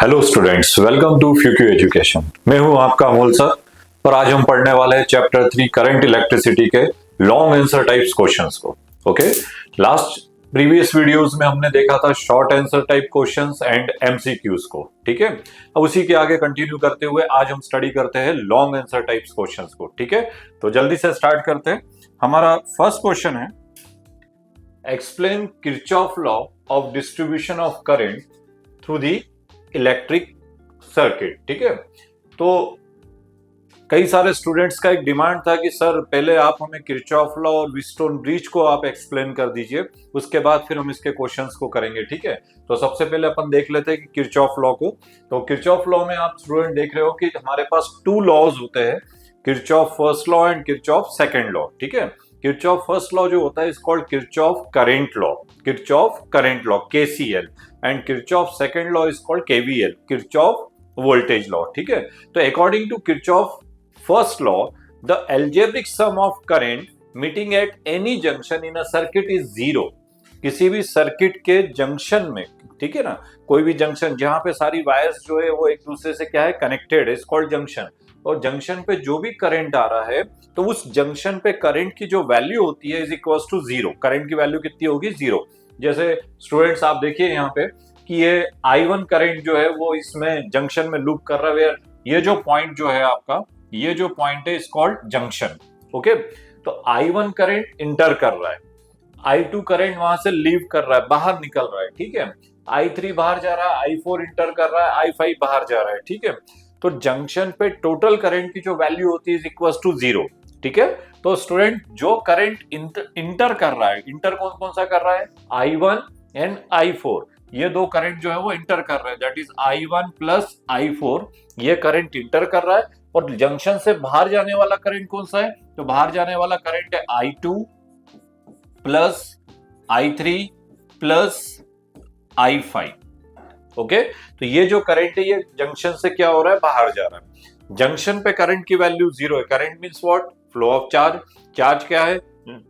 Hello students, welcome to फ्यूक्यू education. मैं हूं आपका अमोल सर और आज हम पढ़ने वाले हैं चैप्टर 3 करंट इलेक्ट्रिसिटी के लॉन्ग आंसर टाइप्स क्वेश्चंस को। ओके, लास्ट प्रीवियस वीडियोस में हमने देखा था short answer type questions and MCQs को। ठीक है, अब उसी के आगे कंटिन्यू करते हुए आज हम स्टडी करते हैं लॉन्ग आंसर टाइप्स क्वेश्चंस को। ठीक है, तो जल्दी से स्टार्ट करते हैं। हमारा फर्स्ट क्वेश्चन है, explain Kirchhoff law of distribution of current through the electric circuit. ठीक है, तो कई सारे स्टूडेंट्स का एक डिमांड था कि सर पहले आप हमें किरचॉफ लॉ और व्हीटस्टोन ब्रिज को आप एक्सप्लेन कर दीजिए, उसके बाद फिर हम इसके क्वेश्चंस को करेंगे। ठीक है, तो सबसे पहले अपन देख लेते हैं कि किरचॉफ लॉ को। तो किरचॉफ लॉ में आप स्टूडेंट देख रहे हो कि हमारे पास 2 लॉज होते हैं, Kirchhoff first law and Kirchhoff second law. ठीक है, किरचॉफ फर्स्ट लॉ जो होता है is called Kirchhoff current law, Kirchhoff current law KCL, and Kirchhoff second law is called KVL, Kirchhoff voltage law. ठीक है, तो according to Kirchhoff first law, the algebraic sum of current meeting at any junction in a circuit is zero. किसी भी circuit के junction में, ठीक है ना, कोई भी जंक्शन जहां पे सारी वायर्स जो है वो एक दूसरे से क्या है, कनेक्टेड है, इज कॉल्ड जंक्शन। और जंक्शन पे जो भी करंट आ रहा है तो उस जंक्शन पे करंट की जो वैल्यू होती है is equal to zero. Current की वैल्यू कितनी होगी? जीरो। जैसे स्टूडेंट्स आप देखिए यहाँ पे कि ये I1 करंट जो है वो इसमें जंक्शन में लूप कर रहा है। ये जो पॉइंट जो है आपका, ये जो पॉइंट है इज कॉल्ड जंक्शन। ओके, तो I1 करंट इंटर कर रहा है, I2 करंट वहां से लीव कर रहा है, बाहर निकल रहा है। ठीक है, I3 बाहर जा रहा है, I4 इंटर कर रहा है, I5 बाहर जा रहा है। ठीक है, तो जंक्शन पे टोटल करंट की जो वैल्यू होती है इज इक्वल टू जीरो। ठीक है, तो स्टूडेंट जो करंट इंटर कर रहा है, इंटर कौन कौन सा कर रहा है? I1 एंड I4, ये दो करंट जो है वो इंटर कर रहे हैं, that is I1 plus I4, ये करंट इंटर कर रहा है। और जंक्शन से बाहर जाने वाला करंट कौन सा है? तो बाहर जाने वाला करंट है I2 plus I3 plus I5। Okay, तो ये जो करंट है ये जंक्शन से क्या हो रहा है, बाहर जा रहा है। जंक्शन पे करंट की वैल्यू जीरो है। Current means what? Flow of charge. Charge क्या है?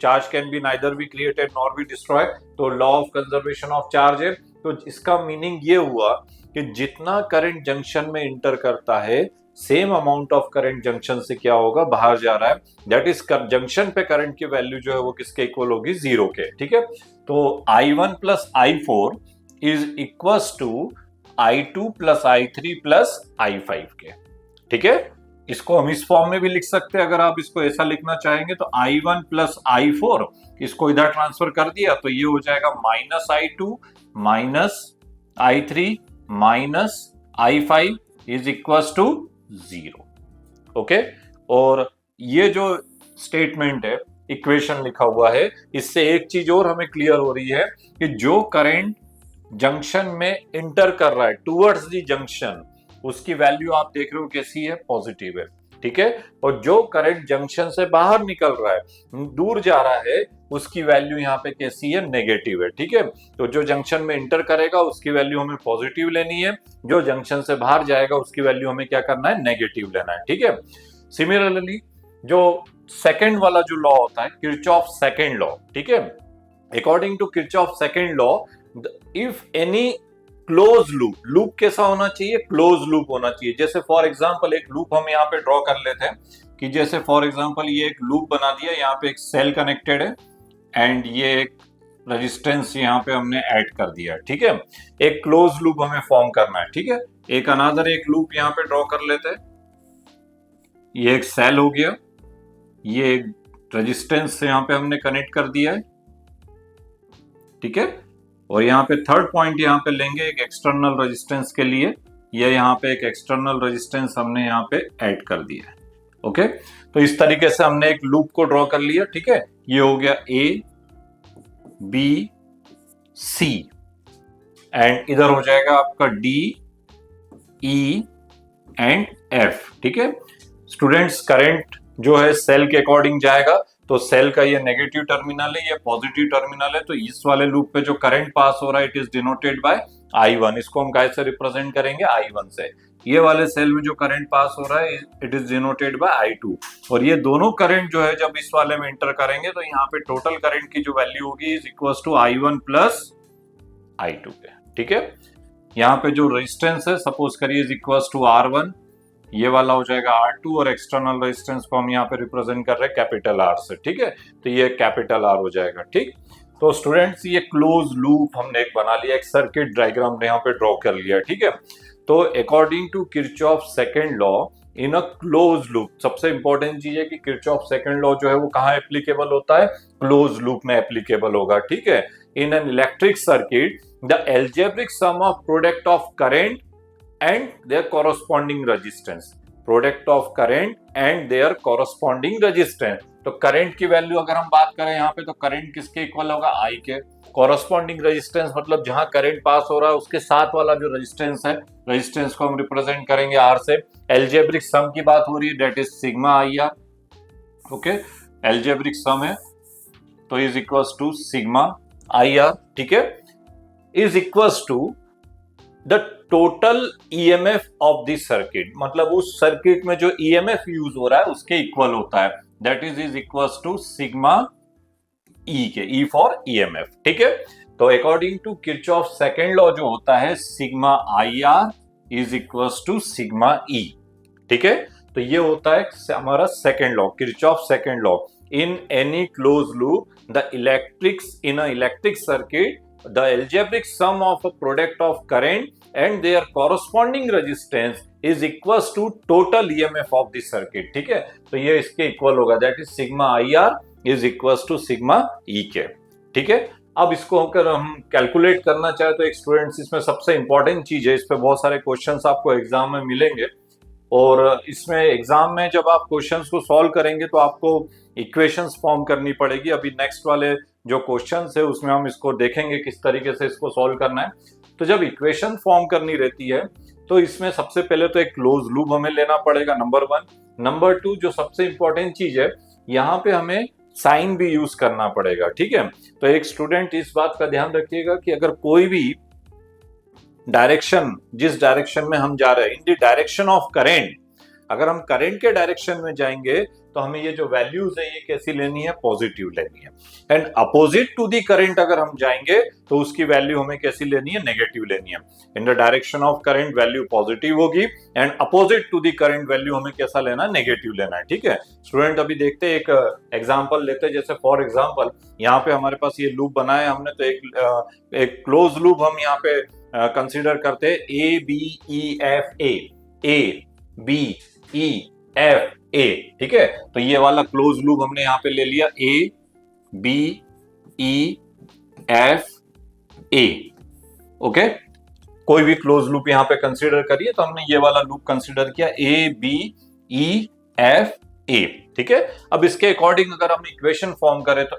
Charge can be neither be created nor be destroyed, तो law of conservation of charge है। तो इसका मीनिंग ये हुआ कि जितना करंट जंक्शन में इंटर करता है, same amount of current junction से क्या होगा, बाहर जा रहा है। दैट इज जंक्शन पे करंट की वैल्यू जो है वो किसके इक्वल होगी? जीरो के। ठीक है, तो I1 plus I4 is equals to I2 plus I3 plus I5 के। ठीक है, इसको हम इस फॉर्म में भी लिख सकते हैं, अगर आप इसको ऐसा लिखना चाहेंगे तो I1 प्लस I4, इसको इधर ट्रांसफर कर दिया तो ये हो जाएगा minus I2 minus I3 minus I5 is equals to zero. Okay, और ये जो स्टेटमेंट है, इक्वेशन लिखा हुआ है, इससे एक चीज और हमें क्लियर हो रही है कि जो करंट जंक्शन में इंटर कर रहा है टुवर्ड्स दी जंक्शन, उसकी वैल्यू आप देख रहे हो कैसी है? पॉजिटिव है। ठीक है, और जो करंट जंक्शन से बाहर निकल रहा है, दूर जा रहा है, उसकी वैल्यू यहाँ पे कैसी है? नेगेटिव है। ठीक है, तो जो जंक्शन में इंटर करेगा उसकी वैल्यू हमें पॉजिटिव लेनी है, जो जंक्शन से बाहर जाएगा उसकी वैल्यू हमें क्या करना है? नेगेटिव लेना है। ठीक है, सिमिलरली जो सेकेंड वाला जो लॉ होता है, किरचॉफ सेकेंड लॉ, ठीक है, according to Kirchhoff second law, if any close loop, loop कैसा होना चाहिए? क्लोज लूप होना चाहिए। जैसे फॉर एग्जांपल एक लूप हम यहाँ पे ड्रॉ कर लेते हैं कि जैसे फॉर एग्जांपल ये एक लूप बना दिया, यहाँ पे एक सेल कनेक्टेड है एंड ये एक रेजिस्टेंस यहाँ पे हमने ऐड कर दिया। ठीक है, एक क्लोज लूप हमें फॉर्म करना है। ठीक है, एक अनदर एक लूप यहाँ पे ड्रॉ कर लेते हैं, ये एक सेल हो गया, ये एक रेजिस्टेंस यहाँ पे हमने कनेक्ट कर दिया है। ठीक है, और यहाँ पे थर्ड पॉइंट यहाँ पे लेंगे एक एक्सटर्नल रेजिस्टेंस के लिए, ये यहाँ पे एक एक्सटर्नल रेजिस्टेंस हमने यहाँ पे ऐड कर दिया है। ओके, तो इस तरीके से हमने एक लूप को ड्रॉ कर लिया। ठीक है, ये हो गया A B C एंड इधर हो जाएगा आपका D E एंड F। ठीक है, स्टूडेंट्स करंट जो है सेल के अकॉर्डिंग जाएगा, तो सेल का ये नेगेटिव टर्मिनल है, ये पॉजिटिव टर्मिनल है, तो इस वाले लूप पे जो करंट पास हो रहा है it is denoted by I1। इसको हम कैसे रिप्रेजेंट करेंगे? I1 से। ये वाले सेल में जो करंट पास हो रहा है it is denoted by I2। और ये दोनों करंट जो है जब इस वाले में इंटर करेंगे तो यहाँ पे टोटल करंट की जो वैल्यू होगी is equal to I1 plus I2 के। ठीक है, यहाँ पे जो रेजिस्टेंस है सपोज करिए इज इक्वल्स टू R1, ये वाला हो जाएगा R2 और एक्सटर्नल रेजिस्टेंस को हम यहाँ पे रिप्रेजेंट कर रहे हैं कैपिटल R से, ठीक है। तो ये कैपिटल R हो जाएगा, ठीक। तो स्टूडेंट्स ये क्लोज लूप हमने एक बना लिया, एक सर्किट डायग्राम यहाँ पे ड्रॉ कर लिया, ठीक है। तो according to Kirchhoff second law in a close loop, सबसे इंपॉर्टेंट चीज है कि किरचॉफ सेकंड लॉ जो है वो कहाँ एप्लीकेबल होता है, क्लोज लूप में एप्लीकेबल होगा, ठीक है। In an electric circuit the algebraic sum of product of current and their corresponding resistance, product of current and their corresponding resistance। तो करंट की वैल्यू अगर हम बात करें यहाँ पे, तो करंट किसके इक्वल होगा, I के। कॉरस्पॉन्डिंग रेजिस्टेंस मतलब जहां करंट पास हो रहा है उसके साथ वाला जो रेजिस्टेंस है, रेजिस्टेंस को हम रिप्रेजेंट करेंगे R से। एल्जेब्रिक सम की बात हो रही है, that is sigma IR, okay. Algebraic sum है तो is equals to sigma IR, ठीक है, is equals to the total EMF of the circuit, मतलब उस सर्किट में जो EMF यूज हो रहा है उसके इक्वल होता है, that is equals to sigma E के, E फॉर EMF, ठीक है। तो according to Kirchhoff second law जो होता है sigma IR is equals to sigma E, ठीक है। तो ये होता है हमारा second law, Kirchhoff second law. In any close loop the electrics in a electric circuit the algebraic sum of a product of current and their corresponding resistance is equals to total EMF of the circuit, ठीक है। तो ये इसके equal होगा, that is sigma IR is equals to sigma E के, ठीक है। अब इसको अगर हम कैलकुलेट करना चाहे तो एक स्टूडेंट्स इसमें सबसे इंपॉर्टेंट चीज है, इस पे बहुत सारे क्वेश्चंस आपको एग्जाम में मिलेंगे, और इसमें एग्जाम में जब आप क्वेश्चंस को सॉल्व करेंगे तो आपको इक्वेशंस फॉर्म करनी पड़ेगी। अभी नेक्स्ट वाले जो क्वेश्चंस है उसमें हम इसको देखेंगे किस तरीके से इसको सॉल्व करना है। तो जब इक्वेशन फॉर्म करनी रहती है तो इसमें सबसे पहले तो एक क्लोज लूप हमें लेना पड़ेगा, नंबर 1। नंबर 2 जो सबसे इंपॉर्टेंट चीज है, यहाँ पे हमें साइन भी यूज करना पड़ेगा, ठीक है। तो एक स्टूडेंट इस बात का ध्यान रखिएगा कि अगर कोई भी डायरेक्शन, जिस डायरेक्शन में हम जा रहे हैं, इन द डायरेक्शन ऑफ करेंट, अगर हम करंट के डायरेक्शन में जाएंगे तो हमें ये जो वैल्यूज है ये कैसी लेनी है, पॉजिटिव लेनी है। And opposite to the current अगर हम जाएंगे तो उसकी वैल्यू हमें कैसी लेनी है, नेगेटिव लेनी है। In the direction of current value positive होगी and opposite to the current value हमें कैसा लेना है, नेगेटिव लेना है, ठीक है। स्टूडेंट अभी देखते हैं, एक एग्जांपल लेते हैं। जैसे फॉर एग्जांपल यहाँ पे हमारे पास ये लूप बनाया हमने, तो एक क्लोज लूप हम यहाँ पे कंसीडर करते हैं, ABEFA, ठीक है। तो ये वाला क्लोज लूप हमने यहाँ पे ले लिया, ABEFA, ओके। कोई भी क्लोज लूप यहाँ पे कंसीडर करिए, तो हमने ये वाला लूप कंसीडर किया ABEFA, ठीक है। अब इसके अकॉर्डिंग अगर हम इक्वेशन फॉर्म करें तो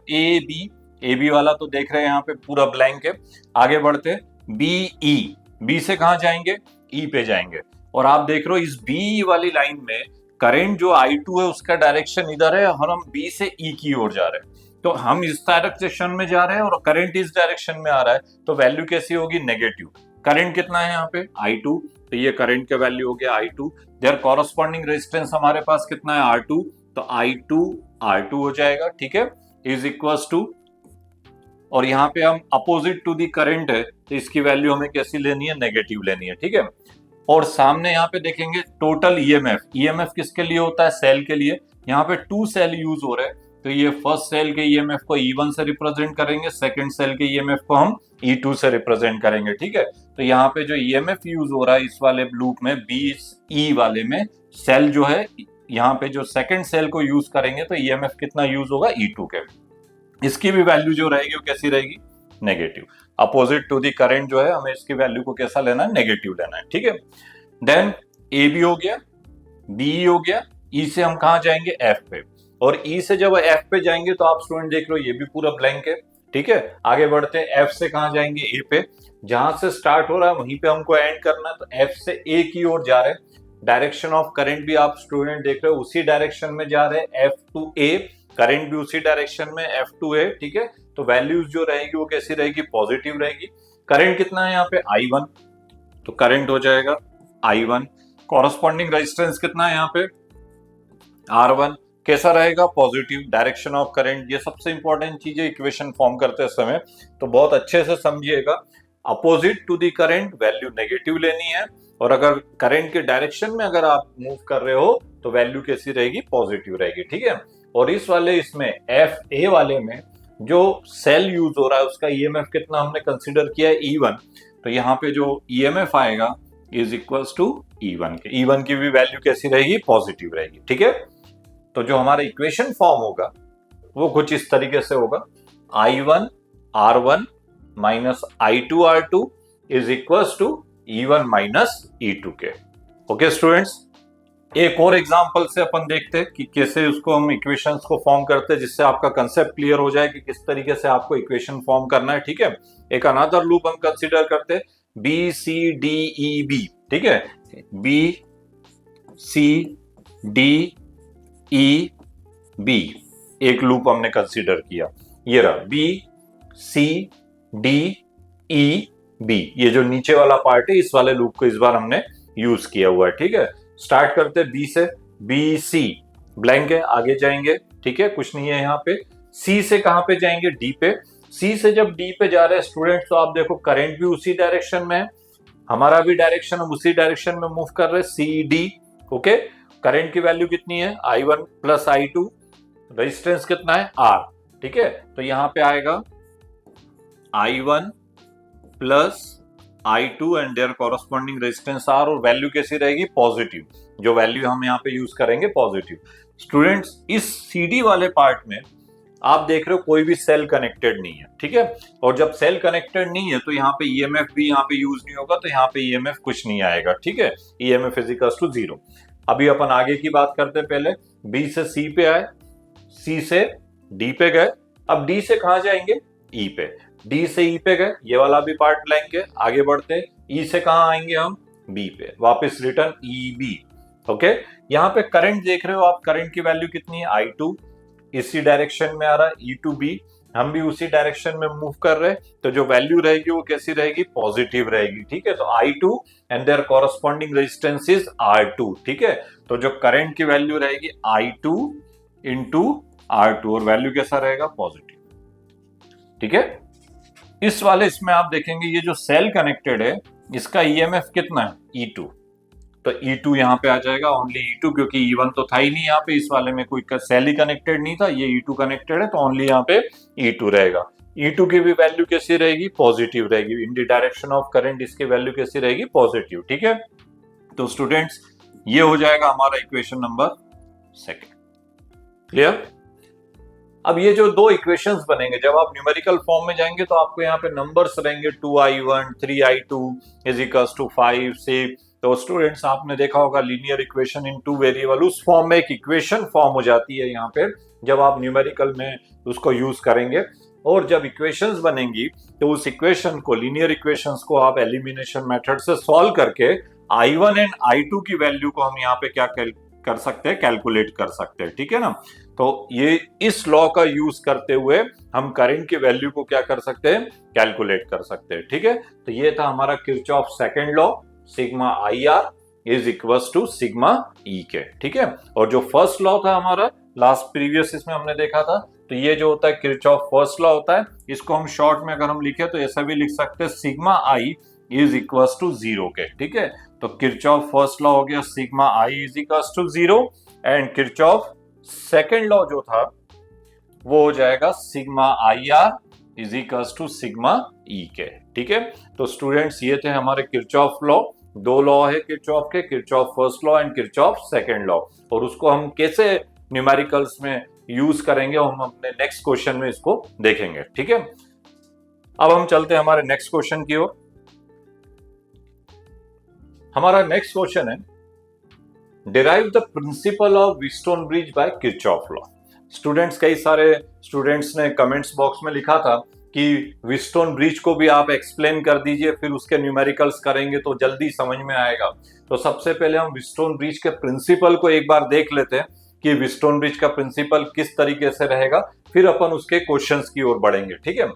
AB वाला तो देख रहे हैं यहाँ पे पूरा ब्लैंक है। आगे बढ़ते BE, B से कहां जाएंगे, E पे जाएंगे, और आप देख रहे हो इस B वाली लाइन में करंट जो I2 है उसका डायरेक्शन इधर है और हम B से E की ओर जा रहे हैं। तो हम इस डायरेक्शन में जा रहे हैं और करंट इस डायरेक्शन में आ रहा है, तो वैल्यू कैसी होगी, नेगेटिव। करंट कितना है यहाँ पे, I2, तो ये करंट का वैल्यू हो गया I2। देयर कॉरस्पॉन्डिंग रेजिस्टेंस हमारे पास कितना है, R2, तो R2 हो जाएगा, ठीक है, इज इक्वल्स टू, और यहाँ पे हम अपोजिट टू दी करंट है तो इसकी वैल्यू हमें कैसी लेनी है, नेगेटिव लेनी है, ठीक है। और सामने यहाँ पे देखेंगे टोटल EMF किसके लिए होता है, सेल के लिए। यहाँ पे 2 सेल यूज हो रहे हैं, तो ये फर्स्ट सेल के EMF को E1 से रिप्रेजेंट करेंगे, सेकंड सेल के EMF को हम E2 से रिप्रेजेंट करेंगे, ठीक है। तो यहाँ पे जो EMF यूज हो रहा है इस वाले लूप में, BE वाले में, सेल जो है यहाँ पे जो सेकंड सेल को यूज करेंगे तो EMF कितना यूज होगा, E2 के। इसकी भी वैल्यू जो रहेगी वो कैसी रहेगी, negative. Opposite to the current जो है हमें इसकी वैल्यू को कैसा लेना है, नेगेटिव लेना है, ठीक है। देन AB हो गया, BE हो गया, E से हम कहां जाएंगे, F पे, और E से जब F पे जाएंगे तो आप स्टूडेंट देख लो ये भी पूरा ब्लैंक है, ठीक है। आगे बढ़ते हैं, F से कहां जाएंगे, A पे, जहां से स्टार्ट हो रहा है वहीं पे हमको एंड करना है, तो F से A की ओर जा रहे हैं। डायरेक्शन ऑफ करंट भी आप स्टूडेंट देख रहे हो उसी डायरेक्शन में जा रहे हैं, F to A, करंट भी उसी डायरेक्शन में, F to A, ठीक है। तो वैल्यूज जो रहेगी वो कैसी रहेगी, पॉजिटिव रहेगी। करंट कितना है यहाँ पे, I1, तो करंट हो जाएगा I1। कॉरस्पॉन्डिंग रेजिस्टेंस कितना है यहाँ पे, R1, कैसा रहेगा, पॉजिटिव। डायरेक्शन ऑफ करंट, ये सबसे इंपॉर्टेंट चीज है इक्वेशन फॉर्म करते समय, तो बहुत अच्छे से समझिएगा। Opposite to the current value negative लेनी है, और अगर करंट के डायरेक्शन में अगर आप मूव कर रहे हो तो वैल्यू कैसी रहेगी, पॉजिटिव रहेगी, ठीक है। और इस वाले इसमें FA वाले में जो सेल यूज हो रहा है उसका EMF कितना हमने कंसीडर किया है, E1, तो यहाँ पे जो EMF आएगा इज इक्वल्स टू E1 के, E1 की भी वैल्यू कैसी रहेगी, पॉजिटिव रहेगी, ठीक है। तो जो हमारा इक्वेशन फॉर्म होगा वो कुछ इस तरीके से होगा, I1 R1 minus I2 R2 is equals to E1 minus E2 के। ओके स्टूडेंट्स, एक और एग्जांपल से अपन देखते हैं कि कैसे उसको हम इक्वेशंस को फॉर्म करते हैं, जिससे आपका कंसेप्ट क्लियर हो जाए कि किस तरीके से आपको इक्वेशन फॉर्म करना है, ठीक है। एक अनदर लूप हम कंसीडर करते हैं BCDEB, ठीक है, BCDEB एक लूप हमने कंसीडर किया, ये रहा BCDEB, ये जो नीचे वाला पार्ट है इस वाले लूप को इस बार हमने यूज किया हुआ है, ठीक है। स्टार्ट करते हैं B से, BC ब्लैंक है, आगे जाएंगे, ठीक है, कुछ नहीं है यहाँ पे। C से कहां पे जाएंगे, D पे। C से जब D पे जा रहे हैं स्टूडेंट्स, तो आप देखो करंट भी उसी डायरेक्शन में है, हमारा भी डायरेक्शन हम उसी डायरेक्शन में मूव कर रहे हैं, CD, ओके। करंट की वैल्यू कितनी है, I1 प्लस I2, रेजिस्टेंस कितना है, R, ठीक है। तो यहाँ पे आएगा I1 plus I2 and their corresponding resistance R, और वैल्यू कैसी रहेगी, पॉजिटिव, जो वैल्यू हम यहाँ पे यूज करेंगे पॉजिटिव। स्टूडेंट्स, इस CD वाले पार्ट में आप देख रहे हो कोई भी सेल कनेक्टेड नहीं है, ठीक है। और जब सेल कनेक्टेड नहीं है तो यहाँ पे EMF भी यहाँ पे यूज नहीं होगा, तो यहाँ पे EMF कुछ नहीं आएगा, ठीक है, EMF इज इक्वल्स टू 0। अभी अपन आगे की बात करते हैं, पहले B से C पे आए, C से D पे गए, अब D से कहां जाएंगे, E पे, D से E पे गए, ये वाला भी पार्ट ब्लैंक है, आगे बढ़ते हैं, E से कहां आएंगे हम, B पे, वापस रिटर्न EB, ओके। यहाँ पे करंट देख रहे हो आप, करंट की वैल्यू कितनी है, I2, इसी डायरेक्शन में आ रहा है, E2B, हम भी उसी डायरेक्शन में मूव कर रहे हैं, तो जो वैल्यू रहेगी वो कैसी रहेगी, पॉजिटिव रहेगी, ठीक है। तो I2 and their corresponding resistance is R2, ठीक है। तो जो करंट की वैल्यू रहेगी I2 इंटू R2, और वैल्यू कैसा रहेगा, पॉजिटिव, ठीक है। इस वाले इसमें आप देखेंगे ये जो सेल कनेक्टेड है इसका EMF कितना है, E2, तो E2 यहाँ पे आ जाएगा, ओनली E2, क्योंकि E1 तो था ही नहीं यहाँ पे, इस वाले में कोई सेल ही कनेक्टेड नहीं था, ये E2 कनेक्टेड है, तो ओनली यहाँ पे E2 रहेगा। E2 की भी वैल्यू कैसी रहेगी, पॉजिटिव रहेगी, इन द डायरेक्शन ऑफ करंट इसकी वैल्यू कैसी रहेगी, पॉजिटिव, ठीक है। तो स्टूडेंट्स, ये हो जाएगा हमारा इक्वेशन नंबर 2, क्लियर। अब ये जो दो इक्वेशंस बनेंगे, जब आप न्यूमेरिकल फॉर्म में जाएंगे तो आपको यहाँ पे नंबर्स रहेंगे 2I1 3I2 is equals to 5 6। तो स्टूडेंट्स, आपने देखा होगा लीनियर इक्वेशन इन 2 वेरिएबल, उस फॉर्म में एक इक्वेशन फॉर्म हो जाती है यहाँ पे जब आप न्यूमेरिकल में उसको यूज करेंगे। और जब इक्वेशंस बनेंगी तो उस इक्वेशन को, लीनियर इक्वेशंस को आप एलिमिनेशन मेथड से सॉल्व करके I1 एंड I2 की वैल्यू को हम यहाँ पे क्या कर सकते हैं, कैलकुलेट कर सकते हैं, ठीक है ना। तो ये इस लॉ का यूज करते हुए हम करंट की वैल्यू को क्या कर सकते हैं, कैलकुलेट कर सकते हैं, ठीक है। तो ये था हमारा Kirchhoff second law, sigma IR is equals to sigma E के, ठीक है। और जो फर्स्ट लॉ था हमारा लास्ट प्रीवियस इसमें हमने देखा था, तो ये जो होता है किरचॉफ फर्स्ट लॉ होता है, इसको हम शॉर्ट में अगर हम लिखे तो ऐसा भी लिख सकते हैं, sigma I is equals to 0 के, ठीक है। तो किरचॉफ फर्स्ट लॉ हो गया sigma I is equals to 0, and Kirchhoff second law जो था वो हो जाएगा sigma IR is equals to sigma E के, ठीक है। तो स्टूडेंट्स, ये थे हमारे किरचॉफ लॉ, दो लॉ है किरचॉफ के, Kirchhoff first law and Kirchhoff second law, और उसको हम कैसे न्यूमेरिकल्स में यूज करेंगे हम अपने नेक्स्ट क्वेश्चन में इसको देखेंगे, ठीक है। अब हम चलते हैं हमारे नेक्स्ट क्वेश्चन की ओर। हमारा नेक्स्ट क्वेश्चन है, derive the principle of Wheatstone bridge by Kirchhoff law. Students, कई सारे स्टूडेंट्स ने कमेंट्स बॉक्स में लिखा था कि व्हीटस्टोन ब्रिज को भी आप एक्सप्लेन कर दीजिए, फिर उसके न्यूमेरिकल्स करेंगे तो जल्दी समझ में आएगा। तो सबसे पहले हम व्हीटस्टोन ब्रिज के प्रिंसिपल को एक बार देख लेते हैं कि व्हीटस्टोन ब्रिज का प्रिंसिपल किस तरीके से रहेगा, फिर अपन उसके क्वेश्चंस की ओर बढ़ेंगे, ठीक है।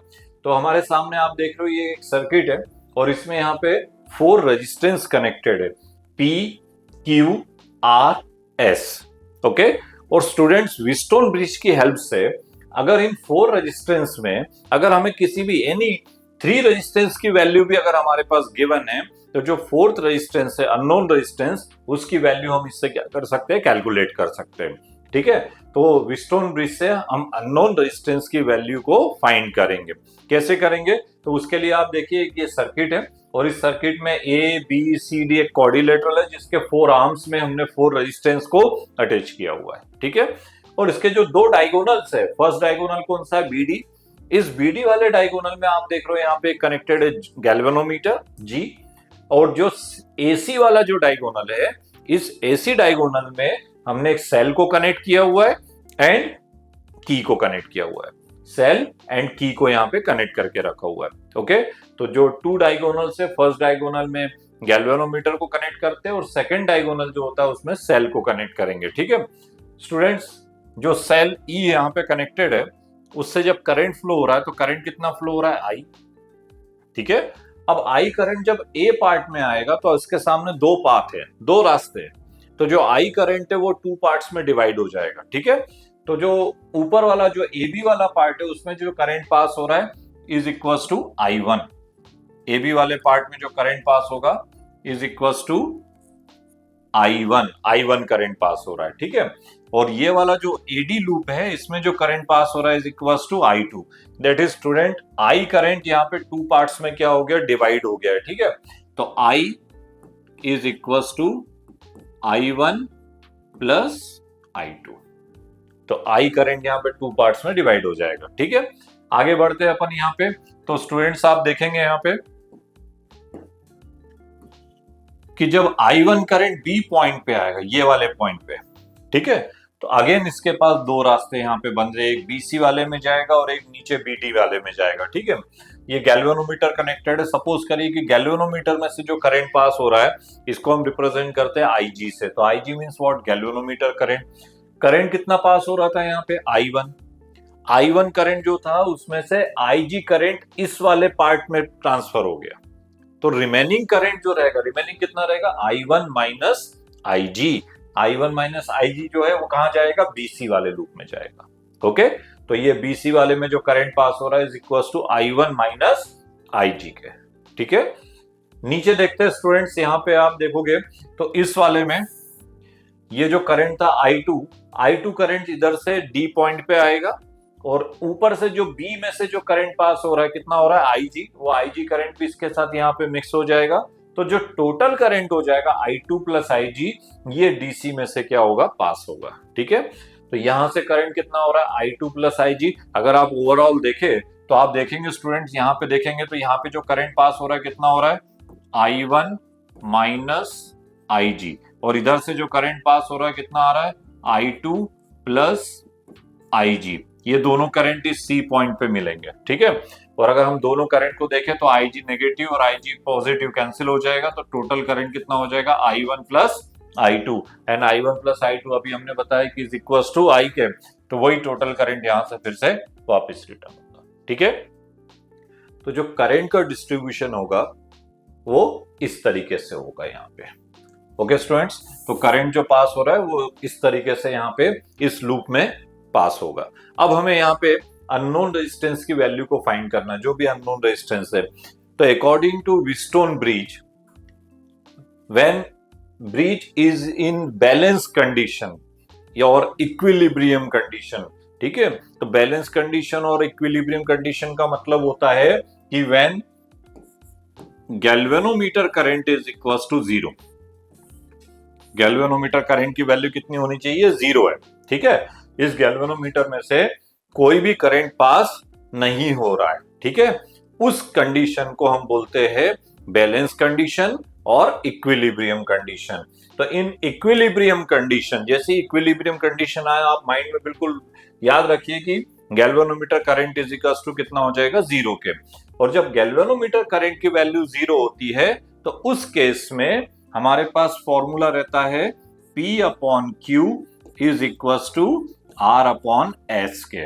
तो हमारे सामने आप देख रहे हो ये एक सर्किट है, और इसमें यहाँ पे 4 रेजिस्टेंस कनेक्टेड है, P Q R S, okay. और स्टूडेंट्स, व्हीटस्टोन ब्रिज की हेल्प से अगर इन 4 रेजिस्टेंस में अगर हमें किसी भी एनी 3 रेजिस्टेंस की वैल्यू भी अगर हमारे पास गिवन है तो जो 4th रेजिस्टेंस है अननोन रेजिस्टेंस, उसकी वैल्यू हम इससे क्या कर सकते हैं, कैलकुलेट कर सकते हैं। ठीक है, तो व्हीटस्टोन ब्रिज से हम अननोन रेजिस्टेंस की वैल्यू को फाइंड करेंगे। कैसे करेंगे, तो उसके लिए आप देखिए ये सर्किट है और इस सर्किट में ए बी सी डी एक कोऑर्डिनेटर है जिसके 4 आर्म्स में हमने 4 रेजिस्टेंस को अटैच किया हुआ है। ठीक है, और इसके जो 2 डायगोनल्स है, फर्स्ट डायगोनल कौन सा है, बीडी। इस बीडी वाले डायगोनल में आप देख रहे हो यहाँ पे कनेक्टेड है गैल्वेनोमीटर जी, और जो एसी वाला जो डायगोनल है, इस एसी डायगोनल में हमने एक सेल को कनेक्ट किया हुआ है एंड की को कनेक्ट किया हुआ है। सेल एंड की को यहाँ पे कनेक्ट करके रखा हुआ है। ओके, तो जो 2 डायगोनल से फर्स्ट डायगोनल में गैल्वेनोमीटर को कनेक्ट करते हैं और सेकंड डायगोनल जो होता है उसमें सेल को कनेक्ट करेंगे। ठीक है स्टूडेंट्स, जो सेल ई यहाँ पे कनेक्टेड है उससे जब करंट फ्लो हो रहा है तो करंट कितना फ्लो हो रहा है, आई। ठीक है, अब आई करंट जब ए पार्ट में आएगा तो इसके सामने 2 पाथ है, 2 रास्ते हैं, तो जो आई करंट है वो 2 पार्ट्स में डिवाइड हो जाएगा। ठीक है, तो जो ऊपर वाला जो ए बी वाला पार्ट है उसमें जो करंट पास हो रहा है is equals to I1। A B वाले पार्ट में जो करंट पास होगा is equals to I1 current pass हो रहा है। ठीक है, और ये वाला जो एडी लूप है इसमें जो करंट पास हो रहा है is equals to I2। That is student I current यहाँ पे 2 पार्ट्स में क्या हो गया, डिवाइड हो गया है। ठीक है, तो I is equals to I1 plus I2, तो आई करंट यहाँ पे 2 पार्ट्स में डिवाइड हो जाएगा। ठीक है, आगे बढ़ते हैं अपन यहाँ पे। तो स्टूडेंट्स आप देखेंगे यहाँ पे कि जब I1 करंट बी पॉइंट पे आएगा, ये वाले पॉइंट पे, ठीक है, तो अगेन इसके पास 2 रास्ते यहाँ पे बन रहे, एक बीसी वाले में जाएगा और एक नीचे बीडी वाले में जाएगा। ठीक है, ये गैल्वेनोमीटर कनेक्टेड है। सपोज करिए कि गैल्वेनोमीटर में से जो करंट पास हो रहा है इसको हम रिप्रेजेंट करते हैं IG से, तो IG means what, galvanometer current. Current कितना पास हो रहा था यहाँ पे, I1 करंट जो था उसमें से IG करंट इस वाले पार्ट में ट्रांसफर हो गया, तो रिमेनिंग करंट जो रहेगा, रिमेनिंग कितना रहेगा, I1 माइनस IG जो है वो कहां जाएगा, BC वाले लूप में जाएगा। ओके, तो ये BC वाले में जो करंट पास हो रहा है is equals to I1 minus IG के। ठीक है, नीचे देखते हैं स्टूडेंट्स, यहाँ पे आप देखोगे तो इस वाले में ये जो करंट था I2 करंट इधर से D पॉइंट पे आएगा और ऊपर से जो B में से जो करंट पास हो रहा है कितना हो रहा है, IG, वो IG करंट भी इसके साथ यहाँ पे मिक्स हो जाएगा, तो जो टोटल करंट हो जाएगा I2 प्लस IG, ये DC में से क्या होगा, पास होगा। ठीक है, तो यहां से करंट कितना हो रहा है, I2 प्लस IG। अगर आप ओवरऑल देखें तो आप देखेंगे स्टूडेंट्स, यहाँ पे देखेंगे तो यहाँ पे जो करंट पास हो रहा है कितना हो रहा है, I1 माइनस IG, और इधर से जो करंट पास हो रहा है कितना आ रहा है, I2 प्लस IG। ये दोनों करंट इस C पॉइंट पे मिलेंगे। ठीक है, और अगर हम दोनों करंट को देखें तो IG नेगेटिव और IG पॉजिटिव कैंसिल हो जाएगा, तो टोटल करंट कितना हो जाएगा, I1 plus I2, and I1 plus I2 अभी हमने बताया कि इज इक्वल्स टू I के, तो वही टोटल करंट यहां से फिर से वापस रिटर्न होगा। ठीक है, तो जो करंट का डिस्ट्रीब्यूशन होगा वो इस तरीके से होगा यहाँ पे। ओके स्टूडेंट्स, तो करंट जो पास हो रहा है वो इस तरीके से यहाँ पे इस लूप में पास होगा। अब हमें यहाँ पे अननोन रेजिस्टेंस की वैल्यू को फाइंड करना, जो भी अननोन रेजिस्टेंस है। तो according to Wheatstone bridge, when bridge is in balance condition और इक्विलिब्रियम कंडीशन, ठीक है, तो बैलेंस कंडीशन और इक्विलिब्रियम कंडीशन का मतलब होता है कि when galvanometer current is equals to 0, galvanometer current की वैल्यू कितनी होनी चाहिए, 0 है। ठीक है, इस गैल्वेनोमीटर में से कोई भी करंट पास नहीं हो रहा है। ठीक है, उस कंडीशन को हम बोलते हैं बैलेंस कंडीशन और इक्विलिब्रियम कंडीशन। तो इन इक्विलिब्रियम कंडीशन, जैसे इक्विलिब्रियम कंडीशन आए आप माइंड में बिल्कुल याद रखिए कि galvanometer current is equals to कितना हो जाएगा, 0 के। और जब गैल्वेनोमीटर करंट की वैल्यू 0 होती है तो उस केस में हमारे पास फॉर्मूला रहता है P upon Q is equals to R upon S के।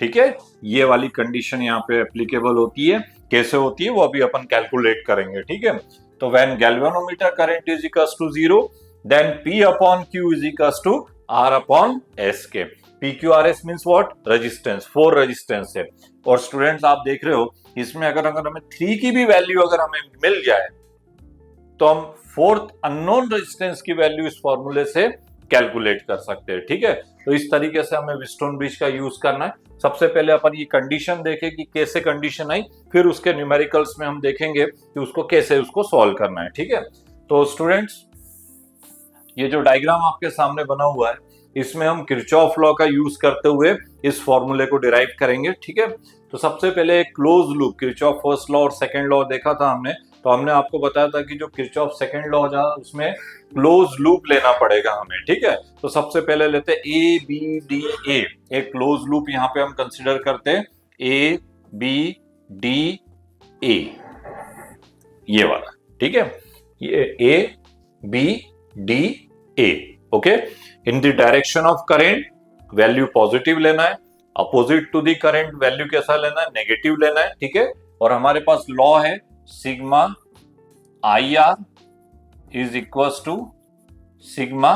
ठीक है, ये वाली कंडीशन यहाँ पे एप्लीकेबल होती है। कैसे होती है वो अभी अपन कैलकुलेट करेंगे। ठीक है, तो when galvanometer current is equals to 0 then P upon Q is equals to R upon S के। PQRS means what, resistance, 4 resistance है। और स्टूडेंट्स आप देख रहे हो इसमें अगर हमें 3 की भी वैल्यू अगर हमें मिल जाए तो हम फोर्थ अननोन रेजिस्टेंस की वैल्यू इस फॉर्मूले से कैलकुलेट कर सकते हैं। ठीक है, तो इस तरीके से हमें व्हीटस्टोन ब्रिज का यूज करना है। सबसे पहले अपन ये कंडीशन देखें कि कैसे कंडीशन आई, फिर उसके न्यूमेरिकल्स में हम देखेंगे कि उसको कैसे उसको सॉल्व करना है। ठीक है, तो स्टूडेंट्स ये जो डायग्राम आपके सामने बना हुआ है इसमें हम किरचॉफ लॉ का यूज करते हुए इस फॉर्मूले को डिराइव करेंगे। ठीक है, तो सबसे पहले एक close loop, Kirchhoff first law और सेकंड लॉ देखा था हमने, तो हमने आपको बताया था कि जो किरचॉफ सेकंड लॉ है उसमें क्लोज लूप लेना पड़ेगा हमें। ठीक है, तो सबसे पहले लेते हैं ए बी डी ए, एक क्लोज लूप यहाँ पे हम कंसिडर करते हैं, ए बी डी ए, ये वाला। ठीक है, ये A B D A, okay. In the direction of current value positive लेना है, opposite to the current value कैसा लेना है, नेगेटिव लेना है। ठीक है, और हमारे पास लॉ है sigma I R is equal to sigma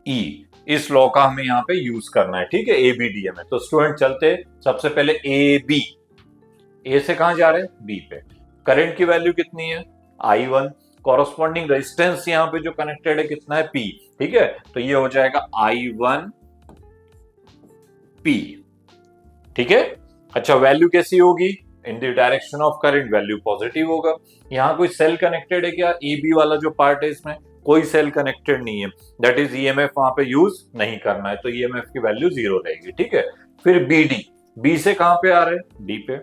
E, इस लॉ का हमें यहाँ पे यूज करना है। ठीक है, एबीडीए में। तो स्टूडेंट चलते सबसे पहले ए बी, ए से कहां जा रहे हैं, बी पे। करंट की वैल्यू कितनी है, I1, कॉरस्पॉन्डिंग रेजिस्टेंस यहाँ पे जो कनेक्टेड है कितना है, P। ठीक है, तो ये हो जाएगा I1 P। ठीक है, अच्छा वैल्यू कैसी होगी, इन the direction of current value positive होगा। यहाँ कोई सेल कनेक्टेड है क्या, ए बी वाला जो पार्ट है इसमें कोई सेल कनेक्टेड नहीं है, दैट इज ईएमएफ वहां पे यूज नहीं करना है, तो ईएमएफ की वैल्यू 0 रहेगी। ठीक है, फिर बी डी, बी से कहां पे आ रहे हैं, डी पे।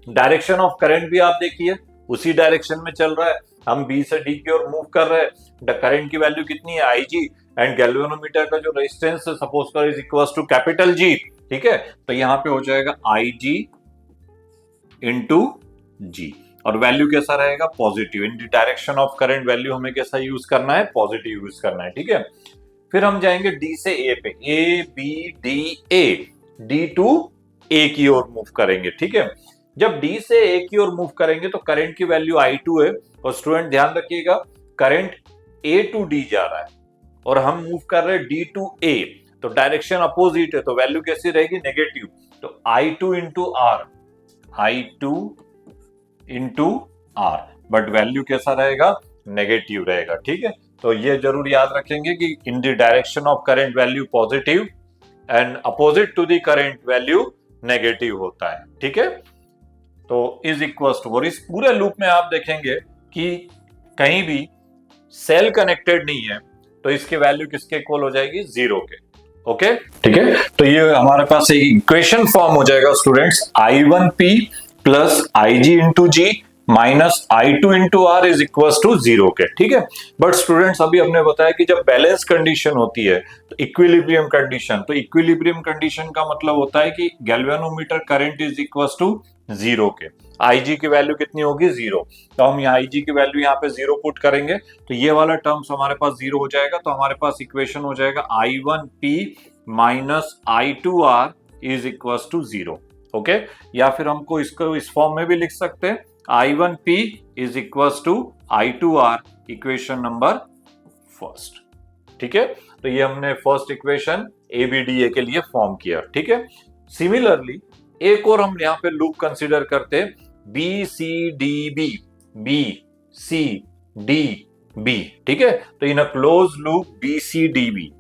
डायरेक्शन ऑफ करंट भी आप देखिए उसी डायरेक्शन में चल रहा है, हम बी से डी की ओर मूव कर रहे हैं। करंट की वैल्यू कितनी है, आईजी, एंड गैल्वेनोमीटर का जो रेजिस्टेंस है सपोज कर is equal to capital G. ठीक है, तो यहां पे हो जाएगा आई जी इंटू जी, और वैल्यू कैसा रहेगा, positive. In the direction of current value हमें कैसा यूज करना है, पॉजिटिव यूज करना है। ठीक है, फिर हम जाएंगे डी से ए पे, A B D A, D to A की ओर मूव करेंगे। ठीक है, जब डी से ए की ओर मूव करेंगे तो करंट की वैल्यू I2 है, और स्टूडेंट ध्यान रखिएगा करंट ए टू डी जा रहा है और हम मूव कर रहे हैं डी टू ए, तो डायरेक्शन अपोजिट है, तो वैल्यू कैसी रहेगी, नेगेटिव। तो I2 into R, I2 into R, but value कैसा रहेगा, नेगेटिव रहेगा। ठीक है, तो ये जरूर याद रखेंगे कि in the direction of current value positive and opposite to the current value negative होता है। ठीक है, तो इज इक्वल टू, और इस पूरे लूप में आप देखेंगे कि कहीं भी सेल कनेक्टेड नहीं है, तो इसकी वैल्यू किसके इक्वल हो जाएगी, 0 के। ओके, ठीक है, तो ये हमारे पास एक इक्वेशन फॉर्म हो जाएगा students, I1P plus IG into G minus I2 into R is equal to 0 के। ठीक है, बट स्टूडेंट्स अभी हमने बताया कि जब बैलेंस कंडीशन होती है तो इक्विलिब्रियम कंडीशन, तो इक्विलिब्रियम कंडीशन का मतलब होता है कि galvanometer current is equal to 0 के, IG की वैल्यू कितनी होगी, 0। तो हम यहाँ IG की वैल्यू यहाँ पे 0 पुट करेंगे तो ये वाला टर्म्स हमारे पास 0 हो जाएगा, तो हमारे पास इक्वेशन हो जाएगा I1P minus I2R is equal to 0। Okay, या फिर हमको इसको इस फॉर्म में भी लिख सकते हैं, I1P is equal to I2R, equation number first. ठीक है, तो ये हमने फर्स्ट इक्वेशन ABDA के लिए फॉर्म किया। ठीक है, सिमिलरली एक और हम यहाँ पे लूप कंसीडर करते हैं, BCDB, BCDB। ठीक है, तो इन अ क्लोज लूप BCDB।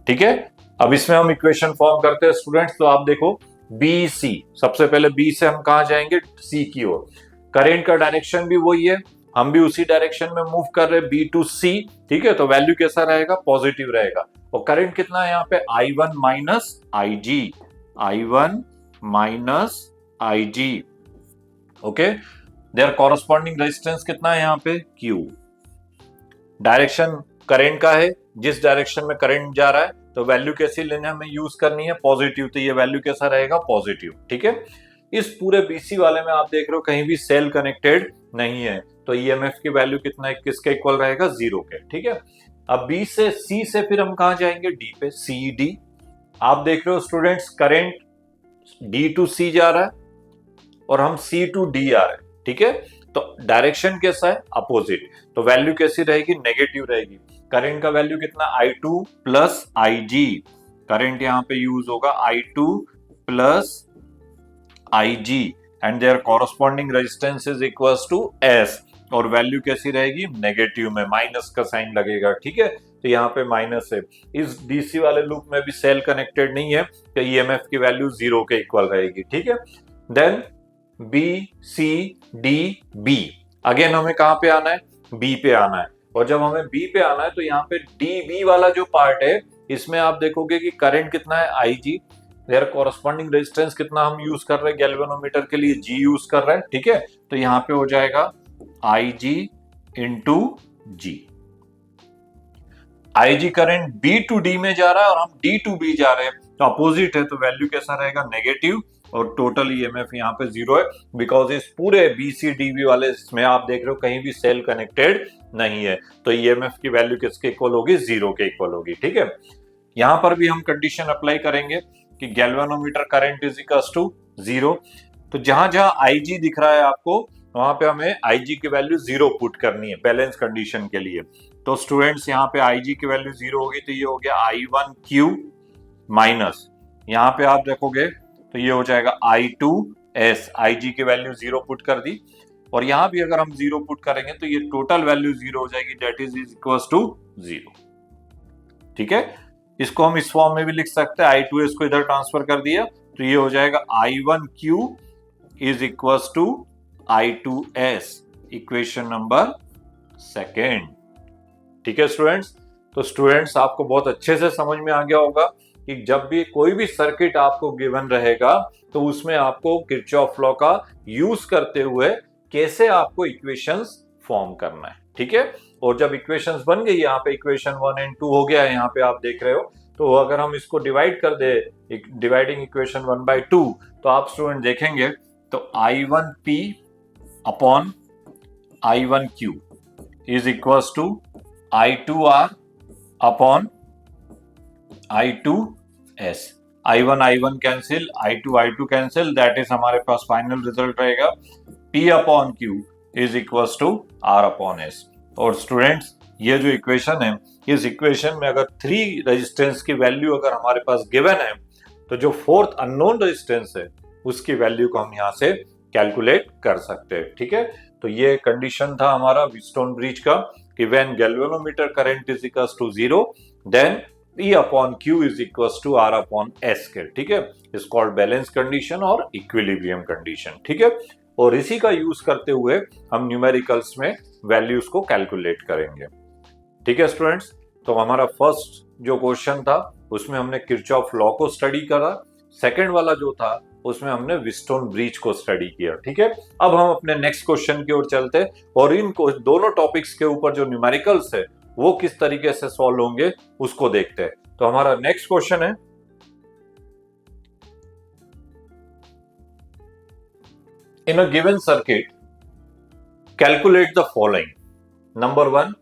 ठीक है, अब इसमें हम इक्वेशन फॉर्म करते हैं स्टूडेंट्स, तो आप देखो BC, सबसे पहले B से हम कहा जाएंगे, C की ओर। करंट का डायरेक्शन भी वही है, हम भी उसी डायरेक्शन में मूव कर रहे हैं, B टू C। ठीक है, तो वैल्यू कैसा रहेगा, पॉजिटिव रहेगा। और करंट कितना है यहाँ पे, I1 minus IG, I1 minus IG। Okay, there corresponding resistance कितना है यहाँ पे, Q। डायरेक्शन करंट का है, जिस डायरेक्शन में करंट जा रहा है, तो वैल्यू कैसी लेने हमें यूज करनी है, पॉजिटिव, तो ये वैल्यू कैसा रहेगा, पॉजिटिव। ठीक है, इस पूरे BC वाले में आप देख रहे हो कहीं भी सेल कनेक्टेड नहीं है, तो ईएमएफ की वैल्यू कितना है, किसके इक्वल रहेगा, 0 के। ठीक है, अब B से C से फिर हम कहा जाएंगे, D पे, CD। आप देख रहे हो students current D to C जा रहा है और हम C टू D आ रहे हैं। ठीक है, तो डायरेक्शन कैसा है, अपोजिट, तो वैल्यू कैसी रहेगी, नेगेटिव रहेगी। करंट का वैल्यू कितना, I2 प्लस IG। करंट यहाँ पे यूज होगा I2 plus IG and their corresponding resistance is equals to S, और वैल्यू कैसी रहेगी, नेगेटिव में, माइनस का साइन लगेगा। ठीक है, तो यहाँ पे माइनस है। इस डीसी वाले लूप में भी सेल कनेक्टेड नहीं है, तो ईएमएफ की वैल्यू 0 के इक्वल रहेगी। ठीक है, then B C D B, again हमें कहां पे आना है, बी पे आना है। और जब हमें बी पे आना है तो यहाँ पे डी बी वाला जो पार्ट है, इसमें आप देखोगे कि करंट कितना है, IG, देयर कॉरस्पॉन्डिंग रेजिस्टेंस कितना हम यूज कर रहे हैं गैल्वेनोमीटर के लिए, G यूज कर रहे हैं। ठीक है, तो यहाँ पे हो जाएगा IG into G। IG current B to D में जा रहा है और हम D टू B जा रहे हैं, तो अपोजिट है, तो वैल्यू कैसा रहेगा, नेगेटिव, और टोटल ईएमएफ यहाँ पे 0 है, बिकॉज इस पूरे BCDB वाले इसमें आप देख रहे हो कहीं भी सेल कनेक्टेड नहीं है, तो ईएमएफ की वैल्यू किसके इक्वल होगी, 0 के इक्वल होगी। ठीक है, यहां पर भी हम कंडीशन अप्लाई करेंगे कि galvanometer current is equals to 0, तो जहां जहां IG दिख रहा है आपको, वहां पे हमें IG की वैल्यू 0 पुट करनी है बैलेंस कंडीशन के लिए। तो स्टूडेंट्स यहाँ पे IG की वैल्यू 0 होगी, तो ये हो गया I1Q माइनस, यहाँ पे आप देखोगे तो ये हो जाएगा I2S, IG की वैल्यू 0 पुट कर दी, और यहां भी अगर हम 0 पुट करेंगे तो ये टोटल वैल्यू 0 हो जाएगी, दैट इज इक्वल्स टू 0। ठीक है, इसको हम इस फॉर्म में भी लिख सकते हैं, I2S को इधर ट्रांसफर कर दिया तो ये हो जाएगा I1Q is equals to I2S, equation number 2। ठीक है स्टूडेंट्स, तो स्टूडेंट्स आपको बहुत अच्छे से समझ में आ गया होगा कि जब भी कोई भी सर्किट आपको गिवन रहेगा तो उसमें आपको किरचॉफ लॉ का यूज करते हुए कैसे आपको इक्वेशंस फॉर्म करना है। ठीक है, और जब इक्वेशंस बन गई, यहाँ पे इक्वेशन 1 एंड 2 हो गया है, यहाँ पे आप देख रहे हो, तो अगर हम इसको डिवाइड कर दे, डिवाइडिंग इक्वेशन 1/2, तो आप स्टूडेंट देखेंगे तो I1P upon I1Q is equals to I2R upon I2S। I1 cancel, I2 cancel, that is हमारे पास फाइनल रिजल्ट रहेगा P upon Q is equals to R upon S। और स्टूडेंट्स ये जो इक्वेशन है, इस इक्वेशन में अगर 3 रेजिस्टेंस की वैल्यू अगर हमारे पास गिवन है, तो जो 4th अननोन रेजिस्टेंस है उसकी वैल्यू को हम यहाँ से कैलकुलेट कर सकते हैं। ठीक है, तो ये कंडीशन था हमारा व्हीटस्टोन ब्रिज का कि when galvanometer current is equals to 0 then E upon Q is equals to R upon S के। ठीक है, इज कॉल्ड बैलेंस कंडीशन और इक्विलिब्रियम कंडीशन। ठीक है, और इसी का यूज करते हुए हम न्यूमेरिकल्स में वैल्यूज को कैलकुलेट करेंगे। ठीक है स्टूडेंट्स, तो हमारा फर्स्ट जो क्वेश्चन था उसमें हमने किरचॉफ लॉ को स्टडी करा, सेकंड वाला जो था उसमें हमने व्हीटस्टोन ब्रिज को स्टडी किया। ठीक है, अब हम अपने नेक्स्ट क्वेश्चन की ओर चलते हैं और इन दोनों टॉपिक्स के ऊपर जो न्यूमेरिकल्स है वो किस तरीके से सॉल्व होंगे उसको देखते हैं। तो हमारा नेक्स्ट क्वेश्चन है, in a given circuit calculate the following. Number 1,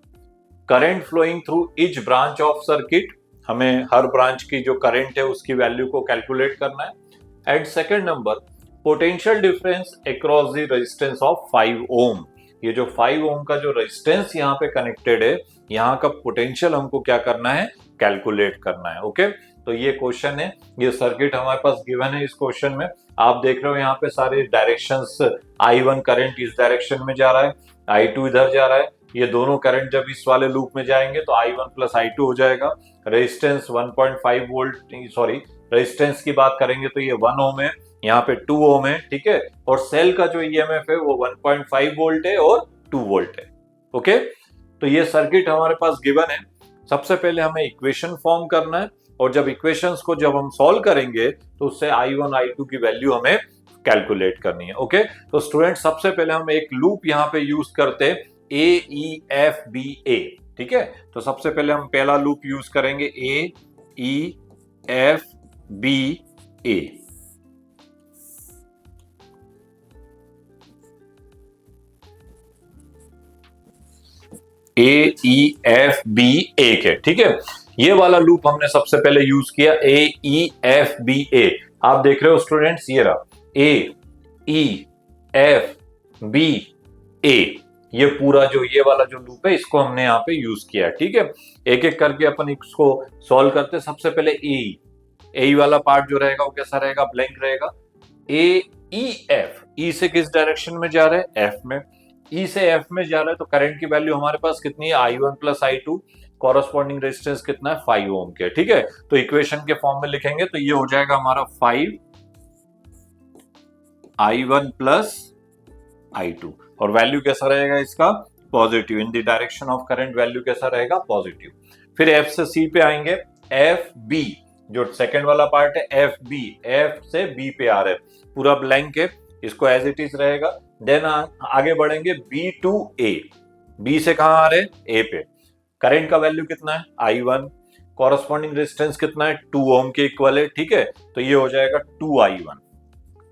current flowing through each branch of circuit, हमें हर ब्रांच की जो करंट है उसकी वैल्यू को कैलकुलेट करना है। And second number, potential difference across the resistance of 5 ओम। ये जो 5 ओम का जो रेजिस्टेंस यहाँ पे कनेक्टेड है, यहाँ का पोटेंशियल हमको क्या करना है, कैलकुलेट करना है। ओके, तो ये क्वेश्चन है, ये सर्किट हमारे पास गिवन है। इस क्वेश्चन में आप देख रहे हो यहाँ पे सारे डायरेक्शंस, I1 करंट इस डायरेक्शन में जा रहा है, I2 इधर जा रहा है, ये दोनों करंट जब इस वाले लूप में जाएंगे तो I1 प्लस I2 हो जाएगा। रेजिस्टेंस 1.5 वोल्ट, सॉरी रेजिस्टेंस की बात करेंगे तो ये 1 ओम है, यहाँ पे 2 ओम है। ठीक है, और सेल का जो ईएमएफ है वो 1.5 वोल्ट है और 2 वोल्ट है। ओके, तो ये सर्किट हमारे पास गिवन है। सबसे पहले हमें इक्वेशन फॉर्म करना है, और जब इक्वेशंस को जब हम सॉल्व करेंगे तो उससे I1 I2 की वैल्यू हमें कैलकुलेट करनी है। ओके, तो स्टूडेंट सबसे पहले हम एक लूप यहाँ पे यूज करते हैं AEFBA। ठीक है, तो सबसे पहले हम पहला लूप यूज करेंगे AEFBA। AEFBA के, ठीक है, ये वाला लूप हमने सबसे पहले यूज किया AEFBA। आप देख रहे हो स्टूडेंट्स, ये रहा AEFBA। ये पूरा जो ये वाला जो लूप है इसको हमने यहाँ पे यूज किया है, ठीक है। एक एक करके अपन इसको सॉल्व करते हैं। सबसे पहले ए वाला पार्ट जो रहेगा वो कैसा रहेगा, ब्लैंक रहेगा। ए ई एफ, ई से किस डायरेक्शन में जा रहा है, एफ में। ई से एफ में जा रहा है तो करंट की वैल्यू हमारे पास कितनी है, I1 plus I2। Corresponding resistance कितना है, 5 ओम के, ठीक है। तो इक्वेशन के फॉर्म में लिखेंगे तो ये हो जाएगा हमारा 5 I1 प्लस I2, और वैल्यू कैसा रहेगा इसका, positive. In the direction of current value कैसा रहेगा, पॉजिटिव। फिर एफ से सी पे आएंगे। एफ बी जो सेकंड वाला पार्ट है, एफ बी, एफ से बी पे आ रहे हैं, पूरा ब्लैंक है, इसको एज इट इज रहेगा। देन आगे बढ़ेंगे बी टू ए। बी से कहां आ रहे हैं, ए पे। करंट का वैल्यू कितना है, I1। कॉरस्पॉन्डिंग रेजिस्टेंस कितना है, 2 ओम के इक्वल है, ठीक है। तो ये हो जाएगा 2I1,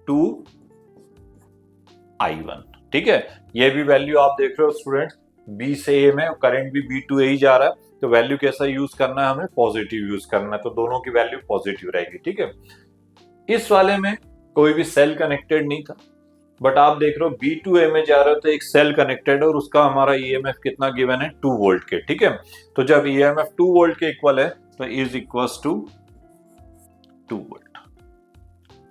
2I1, ठीक है। ये भी वैल्यू आप देख रहे हो स्टूडेंट्स, बी से ए में, करंट भी बी टू ए ही जा रहा है, तो वैल्यू कैसा यूज करना है, हमें पॉजिटिव यूज करना है, तो दोनों की वैल्यू पॉजिटिव रहेगी, ठीक है। इस वाले में कोई भी सेल कनेक्टेड नहीं था, बट आप देख रहे हो बी टू ए में जा रहे हो तो एक सेल कनेक्टेड है और उसका हमारा ईएमएफ कितना गिवन है, 2 वोल्ट के, ठीक है। तो जब ईएमएफ 2 वोल्ट के इक्वल है तो is equals to 2 volt.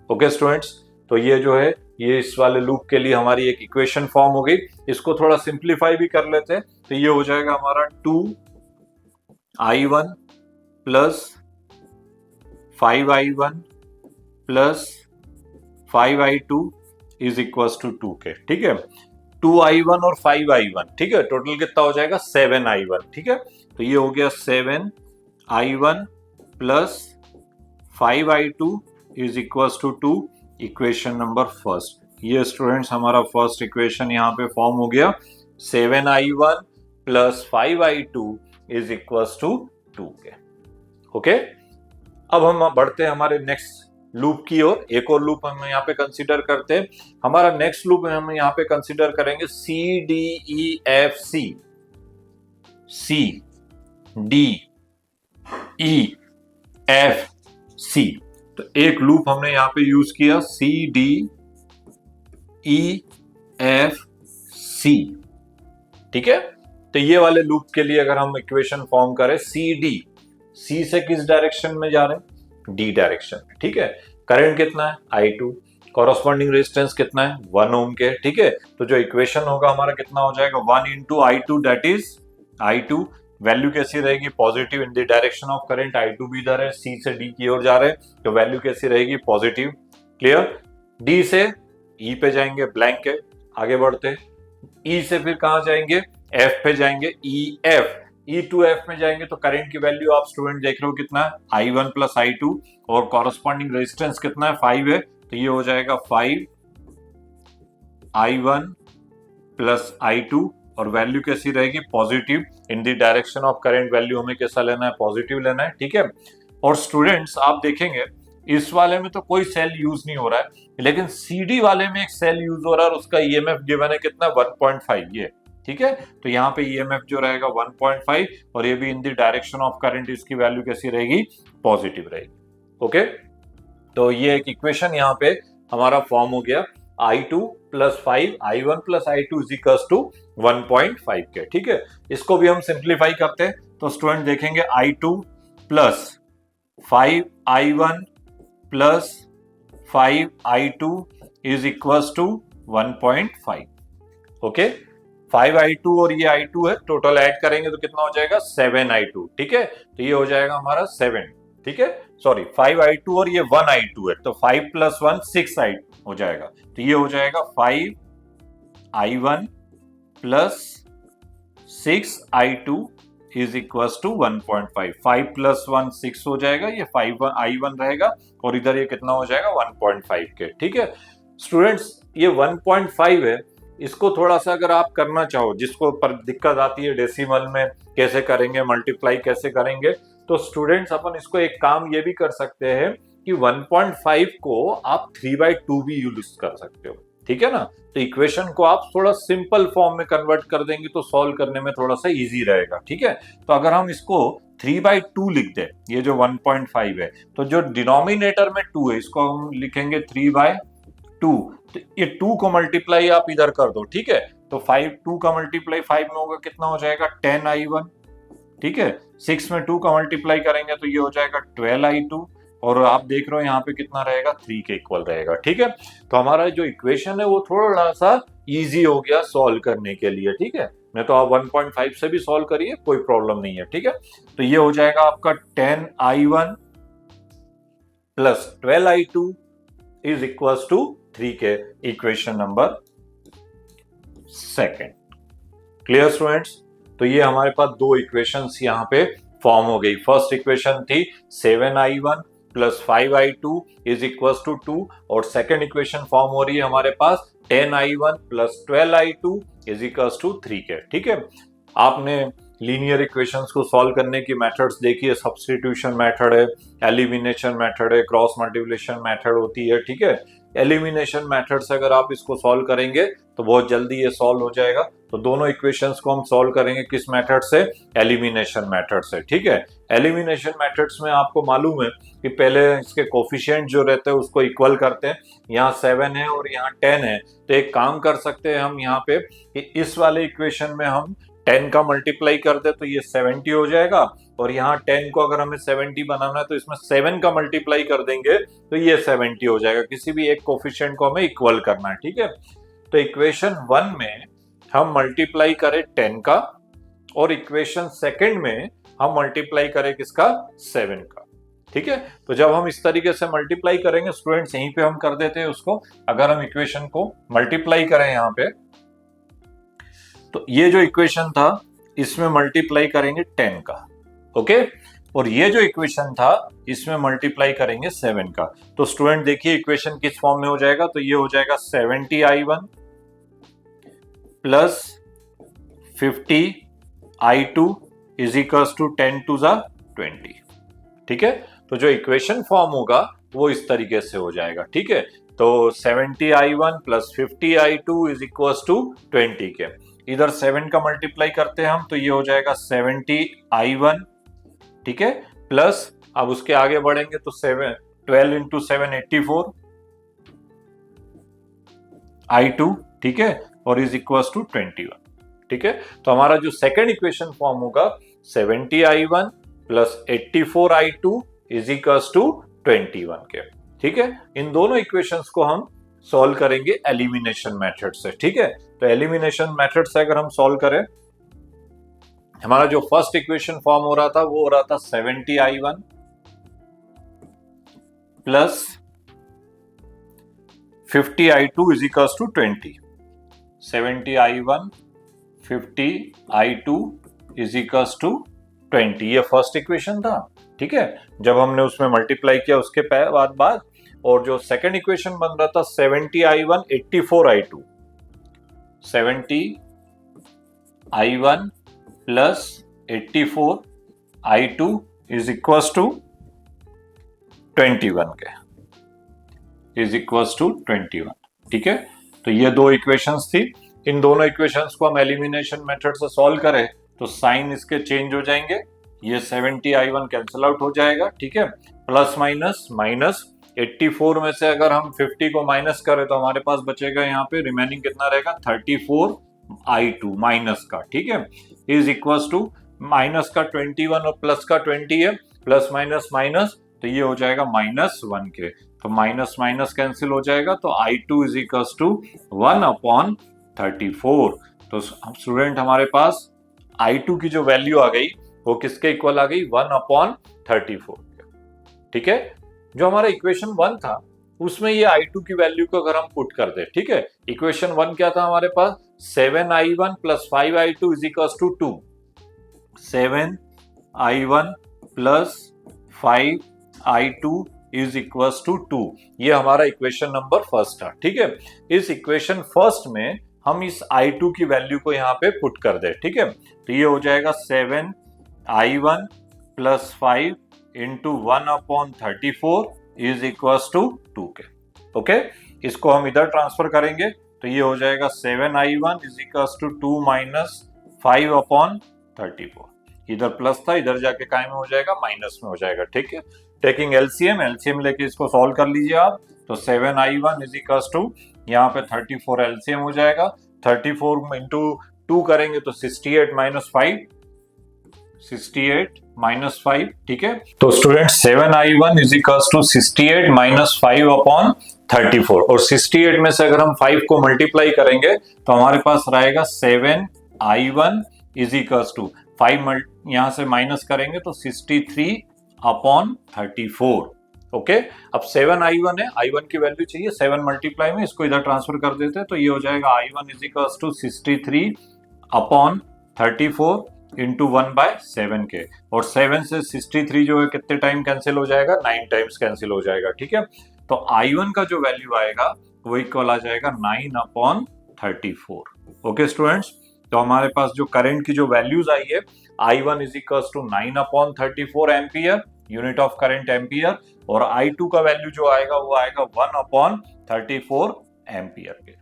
Okay students, तो ये जो है ये इस वाले लूप के लिए हमारी एक इक्वेशन फॉर्म हो गई। इसको थोड़ा सिंप्लीफाई भी कर लेते हैं तो ये हो जाएगा हमारा 2I1 plus 5I1 plus 5I2 is equals to 2 के, ठीक है। 2I1 और 5I1, ठीक है, टोटल कितना हो जाएगा, 7I1, ठीक है। तो ये हो गया 7I1 plus 5I2 is equals to 2, equation number first. ये स्टूडेंट्स हमारा फर्स्ट इक्वेशन यहाँ पे फॉर्म हो गया, 7I1 plus 5I2 is equals to 2 के। ओके, अब हम बढ़ते हैं हमारे नेक्स्ट लूप की ओर। एक और लूप हम यहाँ पे कंसीडर करते हैं। हमारा नेक्स्ट लूप हम यहाँ पे कंसीडर करेंगे C D E F C, C D E F C. तो एक लूप हमने यहाँ पे यूज किया सी डी ई एफ सी, ठीक है। तो ये वाले लूप के लिए अगर हम इक्वेशन फॉर्म करें, सी डी, सी से किस डायरेक्शन में जा रहे हैं, डी डायरेक्शन में, ठीक है। करंट कितना है, I2। कॉरस्पॉन्डिंग रेजिस्टेंस कितना है, 1 ओम के, ठीक है। तो जो इक्वेशन होगा हमारा कितना हो जाएगा, 1 into I2 that is I2। Value कैसी रहेगी, positive. In the direction of current I2 भी इधर है, सी से डी की ओर जा रहे हैं, तो वैल्यू कैसी रहेगी, पॉजिटिव। क्लियर। डी से ई पे जाएंगे, ब्लैंक है, आगे बढ़ते। ई से फिर कहां जाएंगे, एफ पे जाएंगे, E F. E to F में जाएंगे तो करंट की वैल्यू आप स्टूडेंट देख रहे हो कितना है, I1 प्लस I2, और कॉरस्पॉन्डिंग रेजिस्टेंस कितना है, 5 है, तो ये हो जाएगा 5I1 प्लस I2, और वैल्यू कैसी रहेगी, positive. In the direction of current value हमें कैसा लेना है, पॉजिटिव लेना है, ठीक है। और स्टूडेंट्स आप देखेंगे इस वाले में तो कोई सेल यूज नहीं हो रहा है, लेकिन CD वाले में एक सेल यूज हो रहा है और उसका ईएमएफ गिवन है कितना, 1.5, ये, ठीक है। तो यहाँ पे ईएमएफ जो रहेगा 1.5, और ये भी इन द डायरेक्शन ऑफ करंट इसकी वैल्यू कैसी रहेगी, पॉजिटिव रहेगी। ओके, तो ये एक इक्वेशन यहाँ पे हमारा फॉर्म हो गया, I2 plus 5, I1 plus I2 is equals to 1.5 के, ठीक है। इसको भी हम सिंप्लीफाई करते हैं तो स्टूडेंट देखेंगे I2 plus 5I1 plus 5I2 is equals to 1.5। Okay, 5I2 और ये I2 है, टोटल ऐड करेंगे तो कितना हो जाएगा, 7I2, ठीक है। तो ये हो जाएगा हमारा 7, ठीक है, सॉरी 5I2 और ये 1I2 है, तो 5 प्लस 1 6I2 हो जाएगा। तो ये हो जाएगा 5I1 plus 6I2 is equals to 1.5। 5 plus 1 6 हो जाएगा, ये 5I1 रहेगा, और इधर ये कितना हो जाएगा, 1.5 के, ठीक है। स्टूडेंट्स ये 1.5 है, इसको थोड़ा सा अगर आप करना चाहो, जिसको पर दिक्कत आती है डेसिमल में कैसे करेंगे, मल्टीप्लाई कैसे करेंगे, तो स्टूडेंट्स अपन इसको एक काम ये भी कर सकते हैं कि 1.5 को आप 3/2 भी यूज कर सकते हो, ठीक है ना। तो इक्वेशन को आप थोड़ा सिंपल फॉर्म में कन्वर्ट कर देंगे तो सॉल्व करने में थोड़ा सा इजी रहेगा, ठीक है। तो अगर हम इसको 3/2 लिख दें, ये जो 1.5 है, तो जो डिनोमिनेटर में 2 है इसको हम लिखेंगे 3/2। तो ये 2 को मल्टीप्लाई आप इधर कर दो, ठीक है। तो 2 का मल्टीप्लाई 5 में होगा, कितना हो जाएगा 10i1। ठीक है, 6 में 2 का मल्टीप्लाई करेंगे तो ये हो जाएगा 12i2, और आप देख रहे हो यहाँ पे कितना रहेगा, 3 के इक्वल रहेगा। ठीक है, तो हमारा जो इक्वेशन है वो थोड़ा सा इजी हो गया सॉल्व करने के लिए। ठीक है, नहीं तो आप 1.5 से भी सॉल्व करिए, कोई प्रॉब्लम नहीं है। ठीक है, तो ये हो जाएगा आपका 10i1 plus 12i2 is equal to 3 के, equation number second. Clear students? तो ये हमारे पास दो इक्वेशंस यहाँ पे फॉर्म हो गई। फर्स्ट इक्वेशन थी 7i1 plus 5i2 is equal to 2, और सेकेंड इक्वेशन फॉर्म हो रही है हमारे पास 10i1 plus 12i2 is equal to 3 के। ठीक है, आपने लीनियर इक्वेशंस को सॉल्व करने की मेथड्स देखी है, सब्स्टिट्यूशन मेथड है, एलिमिनेशन मेथड है, क्रॉस मल्टीप्लिकेशन मेथड होती है। ठीक है, एलिमिनेशन मेथड से अगर आप इसको सॉल्व करेंगे तो बहुत जल्दी ये सॉल्व हो जाएगा। तो दोनों इक्वेशंस को हम सॉल्व करेंगे किस मेथड से, एलिमिनेशन मेथड से। ठीक है, एलिमिनेशन मेथड्स में आपको मालूम है कि पहले इसके कोफिशिएंट जो रहते हैं उसको इक्वल करते हैं। यहाँ 7 है और यहाँ 10 है, तो एक काम कर सकते हैं हम यहाँ पे कि इस वाले इक्वेशन में हम 10 का मल्टीप्लाई कर दे तो ये 70 हो जाएगा, और यहाँ 10 को अगर हमें 70 बनाना है तो इसमें 7 का मल्टीप्लाई कर देंगे तो ये 70 हो जाएगा। किसी भी एक कोफिशिएंट को हमें इक्वल करना है। ठीक है, तो इक्वेशन 1 में हम मल्टीप्लाई करें 10 का, और इक्वेशन सेकंड में हम मल्टीप्लाई करें किसका, 7 का। ठीक है, तो जब हम इस तरीके से मल्टीप्लाई करेंगे स्टूडेंट्स, यहीं पे हम कर देते हैं उसको। अगर हम इक्वेशन को मल्टीप्लाई करें यहाँ पे, तो ये जो इक्वेशन था इसमें मल्टीप्लाई करेंगे 10 का, ओके, और ये जो इक्वेशन था इसमें मल्टीप्लाई करेंगे 7 का। तो स्टूडेंट देखिए इक्वेशन किस फॉर्म में हो जाएगा, तो ये हो जाएगा 70i1 plus 50i2 is equal to 10 टू ज़ा 20। ठीक है, तो जो इक्वेशन फॉर्म होगा वो इस तरीके से हो जाएगा। ठीक है, तो 70i1 plus 50i2 is equal to 20 के, इधर 7 का मल्टीप्लाई करते हैं हम तो ये हो जाएगा 70i1। ठीक है, प्लस अब उसके आगे बढ़ेंगे तो 12 इंटू 7 84 i2। ठीक है, और इज इक्वल टू 21। ठीक है, तो हमारा जो सेकेंड इक्वेशन फॉर्म होगा 70i1 plus 84i2 is equal to 21 के। ठीक है, इन दोनों इक्वेशंस को हम सॉल्व करेंगे एलिमिनेशन मेथड से। ठीक है, तो एलिमिनेशन मेथड से अगर हम सॉल्व करें, हमारा जो फर्स्ट इक्वेशन फॉर्म हो रहा था वो हो रहा था 70i1 plus 50i2 is equal to 20। 70i1 50i2 is equal to 20, ये फर्स्ट इक्वेशन था। ठीक है, जब हमने उसमें मल्टीप्लाई किया उसके बाद और जो सेकंड इक्वेशन बन रहा था 70i1 84i2, 70i1 plus 84i2 is equal to 21 के, इज इक्वल टू 21। ठीक है, तो ये दो इक्वेशंस थी। इन दोनों इक्वेशंस को हम एलिमिनेशन मेथड से सॉल्व करें तो साइन इसके चेंज हो जाएंगे, ये 70i1 कैंसिल आउट हो जाएगा। ठीक है, प्लस माइनस माइनस 84 में से अगर हम 50 को माइनस करें तो हमारे पास बचेगा यहाँ पे रिमेनिंग कितना रहेगा, 34i2 माइनस का। ठीक है, इज इक्वल टू माइनस का 21 और प्लस का 20 है, प्लस माइनस माइनस तो ये हो जाएगा -1 के, तो माइनस माइनस कैंसिल हो जाएगा, तो i2 इज इक्वल टू 1/34। तो स्टूडेंट हमारे पास i2 की जो वैल्यू आ गई वो किसके इक्वल आ गई, 1/34। ठीक है, जो हमारा इक्वेशन 1 था उसमें ये i2 की वैल्यू को अगर हम पुट कर दे, ठीक है, इक्वेशन 1 क्या था हमारे पास, 7i1 plus 5i2 is equal to 2, 7i1 plus 5i2 is equal to 2, ये हमारा इक्वेशन नंबर फर्स्ट था। ठीक है, इस इक्वेशन फर्स्ट में हम इस i2 की वैल्यू को यहाँ पे पुट कर दे। ठीक है, तो ये हो जाएगा 7i1 plus 5 into 1/34 is equal to 2 के। ओके, इसको हम इधर ट्रांसफर करेंगे तो ये हो जाएगा 7i1 is equal to 2 minus 5/34, इधर प्लस था इधर जाके काय में हो जाएगा, माइनस में हो जाएगा। ठीक है, टेकिंग एलसीएम लेके इसको सॉल्व कर लीजिए आप, तो 7i1 इज इक्वल टू यहाँ पे 34 एलसीएम हो जाएगा, 34 इंटू 2 करेंगे तो 68 माइनस 5, 68 माइनस 5, ठीक है। तो student 7i1 is equals to 68 minus 5 upon 34, और 68 में से अगर हम 5 को मल्टीप्लाई करेंगे तो हमारे पास रहेगा 7i1 इज इक्वल्स टू 5 यहां से माइनस करेंगे तो 63 अपॉन 34। ओके, अब 7i1 है, i1 की वैल्यू चाहिए 7 मल्टीप्लाई में, इसको इधर ट्रांसफर कर देते हैं तो ये हो जाएगा i1 is equals to 63 upon 34 into 1/7 के, और 7 से 63 जो है कितने टाइम कैंसिल हो जाएगा, 9 टाइम्स कैंसिल हो जाएगा, ठीक है। तो i1 का जो वैल्यू आएगा वो इक्वल आ जाएगा 9 अपॉन 34। ओके स्टूडेंट्स, तो हमारे पास जो करंट की जो वैल्यूज आई है, i1 is equals to 9 upon 34 ampere, unit of current ampere, और i2 का वैल्यू जो आएगा वो आएगा 1 अपॉन 34 एम्पियर के।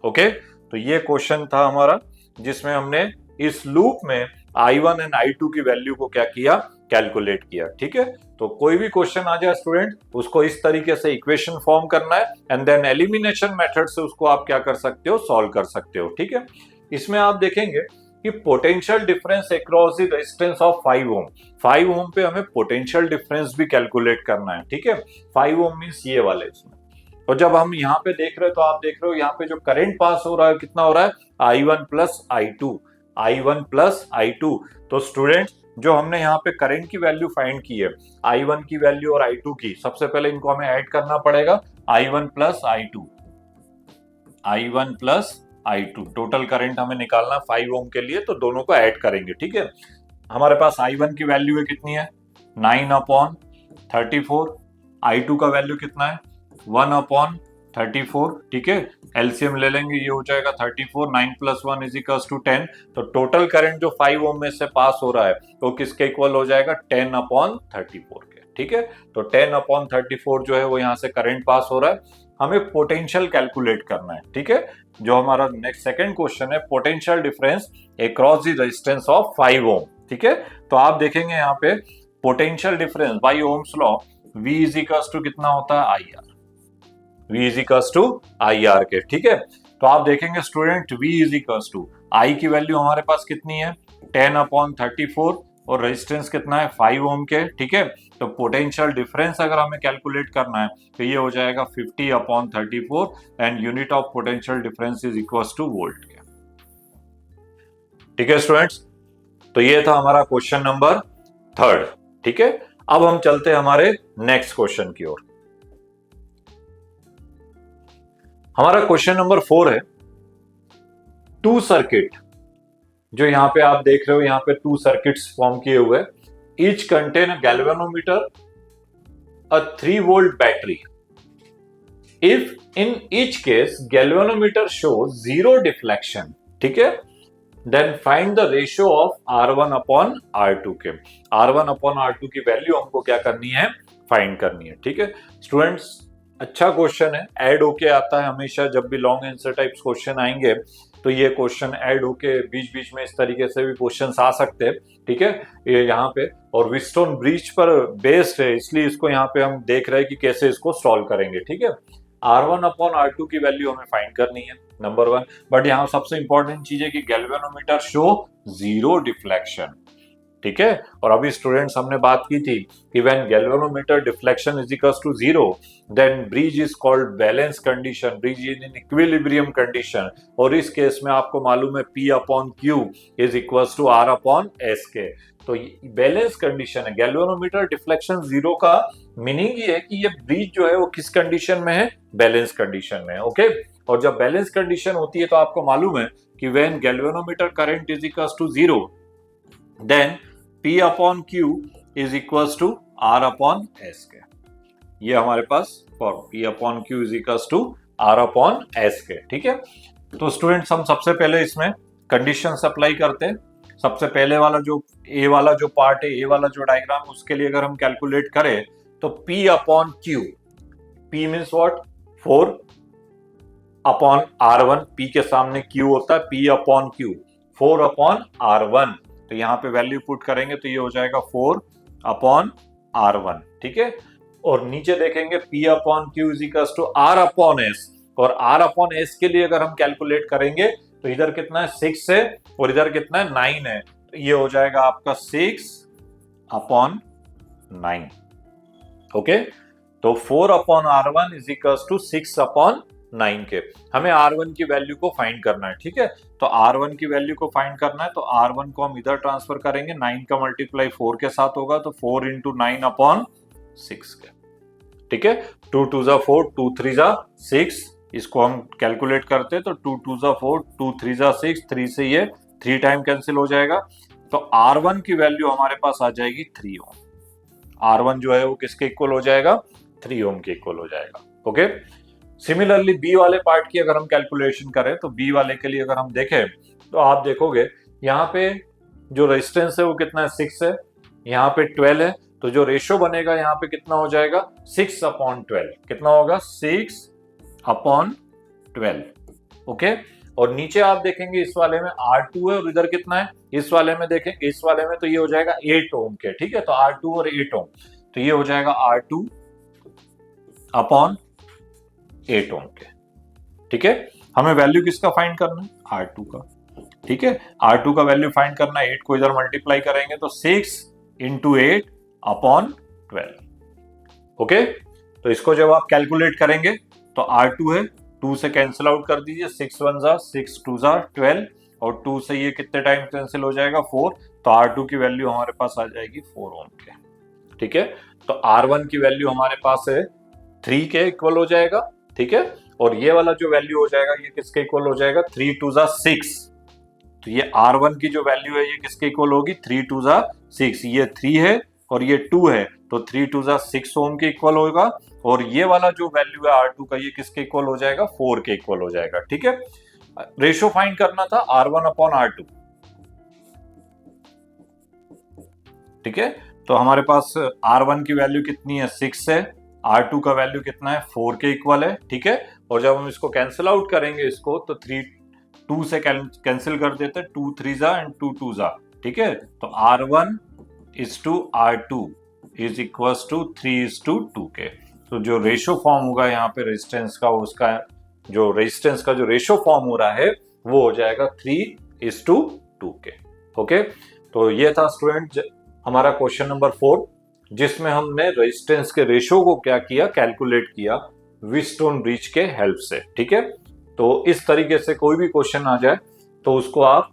ओके, तो ये क्वेश्चन था हमारा जिसमें हमने इस लूप में i1 एंड i2 की वैल्यू को क्या किया, कैलकुलेट किया, ठीक है। तो कोई भी क्वेश्चन आ जाए स्टूडेंट, उसको इस तरीके से इक्वेशन फॉर्म करना है एंड देन एलिमिनेशन मेथड से उसको आप क्या कर सकते हो, सॉल्व कर सकते हो, ठीक है। इसमें आप देखेंगे कि potential difference across the resistance of 5 ओम, 5 ओम पे हमें पोटेंशियल डिफरेंस भी कैलकुलेट करना है, ठीक है। 5 ओम मींस ये वाले इसमें, और जब हम यहाँ पे देख रहे हो तो आप देख रहे हो यहाँ पे जो करंट पास हो रहा है कितना हो रहा है, i1 plus i2, i1 plus i2। तो स्टूडेंट जो हमने यहाँ पे करंट की वैल्यू फाइंड की है, i1 की वैल्यू और i2 की, सबसे पहले इनको हमें ऐड करना पड़ेगा, i1 plus i2, i1 plus i2, total current हमें निकालना 5 ओम के लिए, तो दोनों को ऐड करेंगे, ठीक है। हमारे पास i1 की वैल्यू है कितनी है, 9 अपॉन 34, i2 का वैल्यू कितना है, 1 अपॉन 34, ठीक है। एलसीएम ले लेंगे, ये हो जाएगा 34, 9 प्लस 1 इज इक्वल्स टू 10। तो टोटल करंट जो 5 ओम में से पास हो रहा है वो किसके इक्वल हो जाएगा, 10 अपॉन 34 के, ठीक है। तो 10 अपॉन 34 जो है वो यहाँ से करंट पास हो रहा है, हमें पोटेंशियल कैलकुलेट करना है, ठीक है। जो हमारा नेक्स्ट सेकंड क्वेश्चन है, potential difference across the resistance of 5 ohm, ठीक है। तो आप देखेंगे यहाँ पे potential difference by Ohm's law, V is equals to कितना होता है, IR, V is equals to IR के, ठीक है। तो आप देखेंगे student V is equals to I की वैल्यू हमारे पास कितनी है, 10 अपॉन 34, और रेजिस्टेंस कितना है, 5 ओम के, ठीक है। तो पोटेंशियल डिफरेंस अगर हमें कैलकुलेट करना है तो ये हो जाएगा 50 upon 34 and unit of potential difference is equals two volt के, ठीक है स्टूडेंट्स। तो ये था हमारा क्वेश्चन नंबर 3, ठीक है। अब हम चलते हैं हमारे नेक्स्ट क्वेश्चन की ओर। हमारा क्वेश्चन नंबर 4 है, 2 सर्किट, जो यहां पे आप देख रहे हो, यहां पे 2 सर्किट्स फॉर्म किए हुए हैं, each contain a galvanometer, a 3 volt battery. If in each case galvanometer show 0 deflection, ठीक है, then find the ratio of R1 upon R2 के, R1 अपॉन R2 की वैल्यू हमको क्या करनी है, फाइंड करनी है, ठीक है। स्टूडेंट्स अच्छा क्वेश्चन है, ऐड होके आता है हमेशा, जब भी लॉन्ग आंसर टाइप्स क्वेश्चन आएंगे तो ये क्वेश्चन ऐड होके बीच बीच में इस तरीके से भी क्वेश्चंस आ सकते हैं, ठीक है। ये यहाँ पे और व्हीटस्टोन ब्रिज पर बेस्ड है, इसलिए इसको यहाँ पे हम देख रहे हैं कि कैसे इसको सॉल्व करेंगे, ठीक है। R1 अपॉन R2 की वैल्यू हमें फाइंड करनी है, नंबर 1, बट यहाँ सबसे इंपॉर्टेंट चीज है कि गैल्वेनोमीटर शो 0 डिफ्लेक्शन, ठीक है। और अभी स्टूडेंट्स हमने बात की थी कि when galvanometer deflection is equals to 0, then bridge is called balance condition, bridge is in equilibrium condition, और इस केस में आपको मालूम है P upon Q is equals to R upon S के। तो बैलेंस कंडीशन है, गैल्वेनोमीटर डिफ्लेक्शन 0 का मीनिंग ये है कि ये ब्रिज जो है वो किस कंडीशन में है, बैलेंस कंडीशन में है, ओके। और जब बैलेंस कंडीशन होती है तो आपको मालूम है कि when galvanometer current is equals to 0, then P upon Q is equals to R upon S के। ये हमारे पास form P upon Q is equals to R upon S के, ठीक है। तो स्टूडेंट्स हम सबसे पहले इसमें कंडीशन अप्लाई करते हैं। सबसे पहले वाला जो A वाला जो पार्ट है, A वाला जो डायग्राम, उसके लिए अगर हम कैलकुलेट करें तो P upon Q, P means what, 4 upon R1, P के सामने Q होता है, P upon Q 4 upon R1, तो यहाँ पे वैल्यू पुट करेंगे तो ये हो जाएगा 4 अपॉन R1, ठीक है। और नीचे देखेंगे P upon Q is equals to R upon S, और R अपॉन S के लिए अगर हम कैलकुलेट करेंगे तो इधर कितना है 6 है और इधर कितना है 9 है, तो ये हो जाएगा आपका 6/9। ओके, तो 4/R1 इज इक्वल्स टू 6/9 के। हमें R1 की वैल्यू को फाइंड करना है, ठीक है। तो R1 की वैल्यू को फाइंड करना है तो R1 को हम इधर ट्रांसफर करेंगे, 9 का मल्टीप्लाई 4 के साथ होगा तो 4 इंटू 9/6 के, ठीक है। 2 2 जा 4, 2 3 जा 6, इसको हम कैलकुलेट करते हैं तो 2 2 जा 4, 2 3 जा 6, 3 से ये 3 टाइम कैंसिल हो जाएगा, तो R1 की वैल्यू हमारे पास आ जाएगी 3 ओम। R1 जो है वो किसके इक्वल हो जाएगा, 3 ओम के इक्वल हो जाएगा। ओके, सिमिलरली बी वाले पार्ट की अगर हम कैलकुलेशन करें तो बी वाले के लिए अगर हम देखें तो आप देखोगे यहाँ पे जो रेजिस्टेंस है वो कितना है, 6 है, यहाँ पे 12 है, तो जो रेशियो बनेगा यहाँ पे कितना हो जाएगा, 6/12। कितना होगा, 6/12। ओके, और नीचे आप देखेंगे इस वाले में R2 है और इधर कितना है, इस वाले में देखेंगे, इस वाले में तो ये हो जाएगा 8 ओम के, ठीक है। तो R2 और 8 ओम, तो ये हो जाएगा R2/8 ओम के, ठीक है। हमें वैल्यू किसका फाइंड करना है, R2 का, ठीक है। R2 का वैल्यू फाइंड करना है, 8 को इधर मल्टीप्लाई करेंगे तो 6 इंटू 8/12। ओके, तो इसको जब आप कैलकुलेट करेंगे तो R2 है, 2 से कैंसिल आउट कर दीजिए, 6 1 जा 6, 2 जा 12 और 2 से ये कितने टाइम कैंसिल हो जाएगा, 4, तो R2 की वैल्यू हमारे पास आ जाएगी 4 ओम के, ठीक है। तो R1 की वैल्यू हमारे पास है 3 के इक्वल हो जाएगा, ठीक है। और ये वाला जो वैल्यू हो जाएगा ये किसके इक्वल हो जाएगा, 3 2 जा 6, तो ये R1 की जो वैल्यू है ये किसके इक्वल होगी, 3 2 जा 6, ये 3 है और ये 2 है, तो 3 2 जा 6 ओम के इक्वल होगा। और ये वाला जो वैल्यू है R2 का ये किसके इक्वल हो जाएगा, 4 के इक्वल हो जाएगा, ठीक है। रेशियो फाइंड करना था R1/R2, ठीक है। तो हमारे पास R1 की वैल्यू कितनी है, 6 है, R2 का वैल्यू कितना है, 4 के इक्वल है, ठीक है। और जब हम इसको कैंसिल आउट करेंगे इसको तो 2 से कैंसिल कर देते, 2 3 जा एंड 2 2 जा, ठीक है। तो R1:R2 इज इक्वल टू 3:2 के। तो जो रेशियो फॉर्म होगा यहाँ पे रेजिस्टेंस का, उसका जो रेजिस्टेंस का जो रेशियो फॉर्म हो रहा है वो हो जाएगा 3:2 के। ओके, तो ये था स्टूडेंट हमारा क्वेश्चन नंबर 4, जिसमें हमने रेजिस्टेंस के रेशियो को क्या किया, कैलकुलेट किया व्हीटस्टोन ब्रिज के हेल्प से, ठीक है। तो इस तरीके से कोई भी क्वेश्चन आ जाए तो उसको आप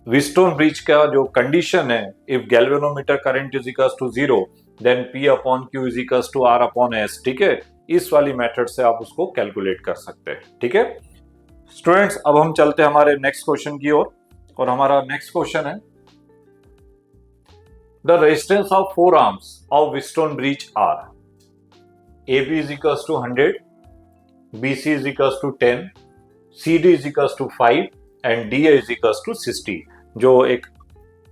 व्हीटस्टोन ब्रिज का जो कंडीशन है, if galvanometer current is equals to 0 then P/Q is equals to R/S, ठीक है, इस वाली मेथड से आप उसको कैलकुलेट कर सकते हैं, ठीक है। स्टूडेंट्स, अब हम चलते हैं हमारे नेक्स्ट क्वेश्चन की ओर, और हमारा नेक्स्ट क्वेश्चन है the resistance of 4 arms of Wheatstone bridge are AB is equals to 100, BC is equals to 10, CD is equals to 5 and DA is equals to 60। जो एक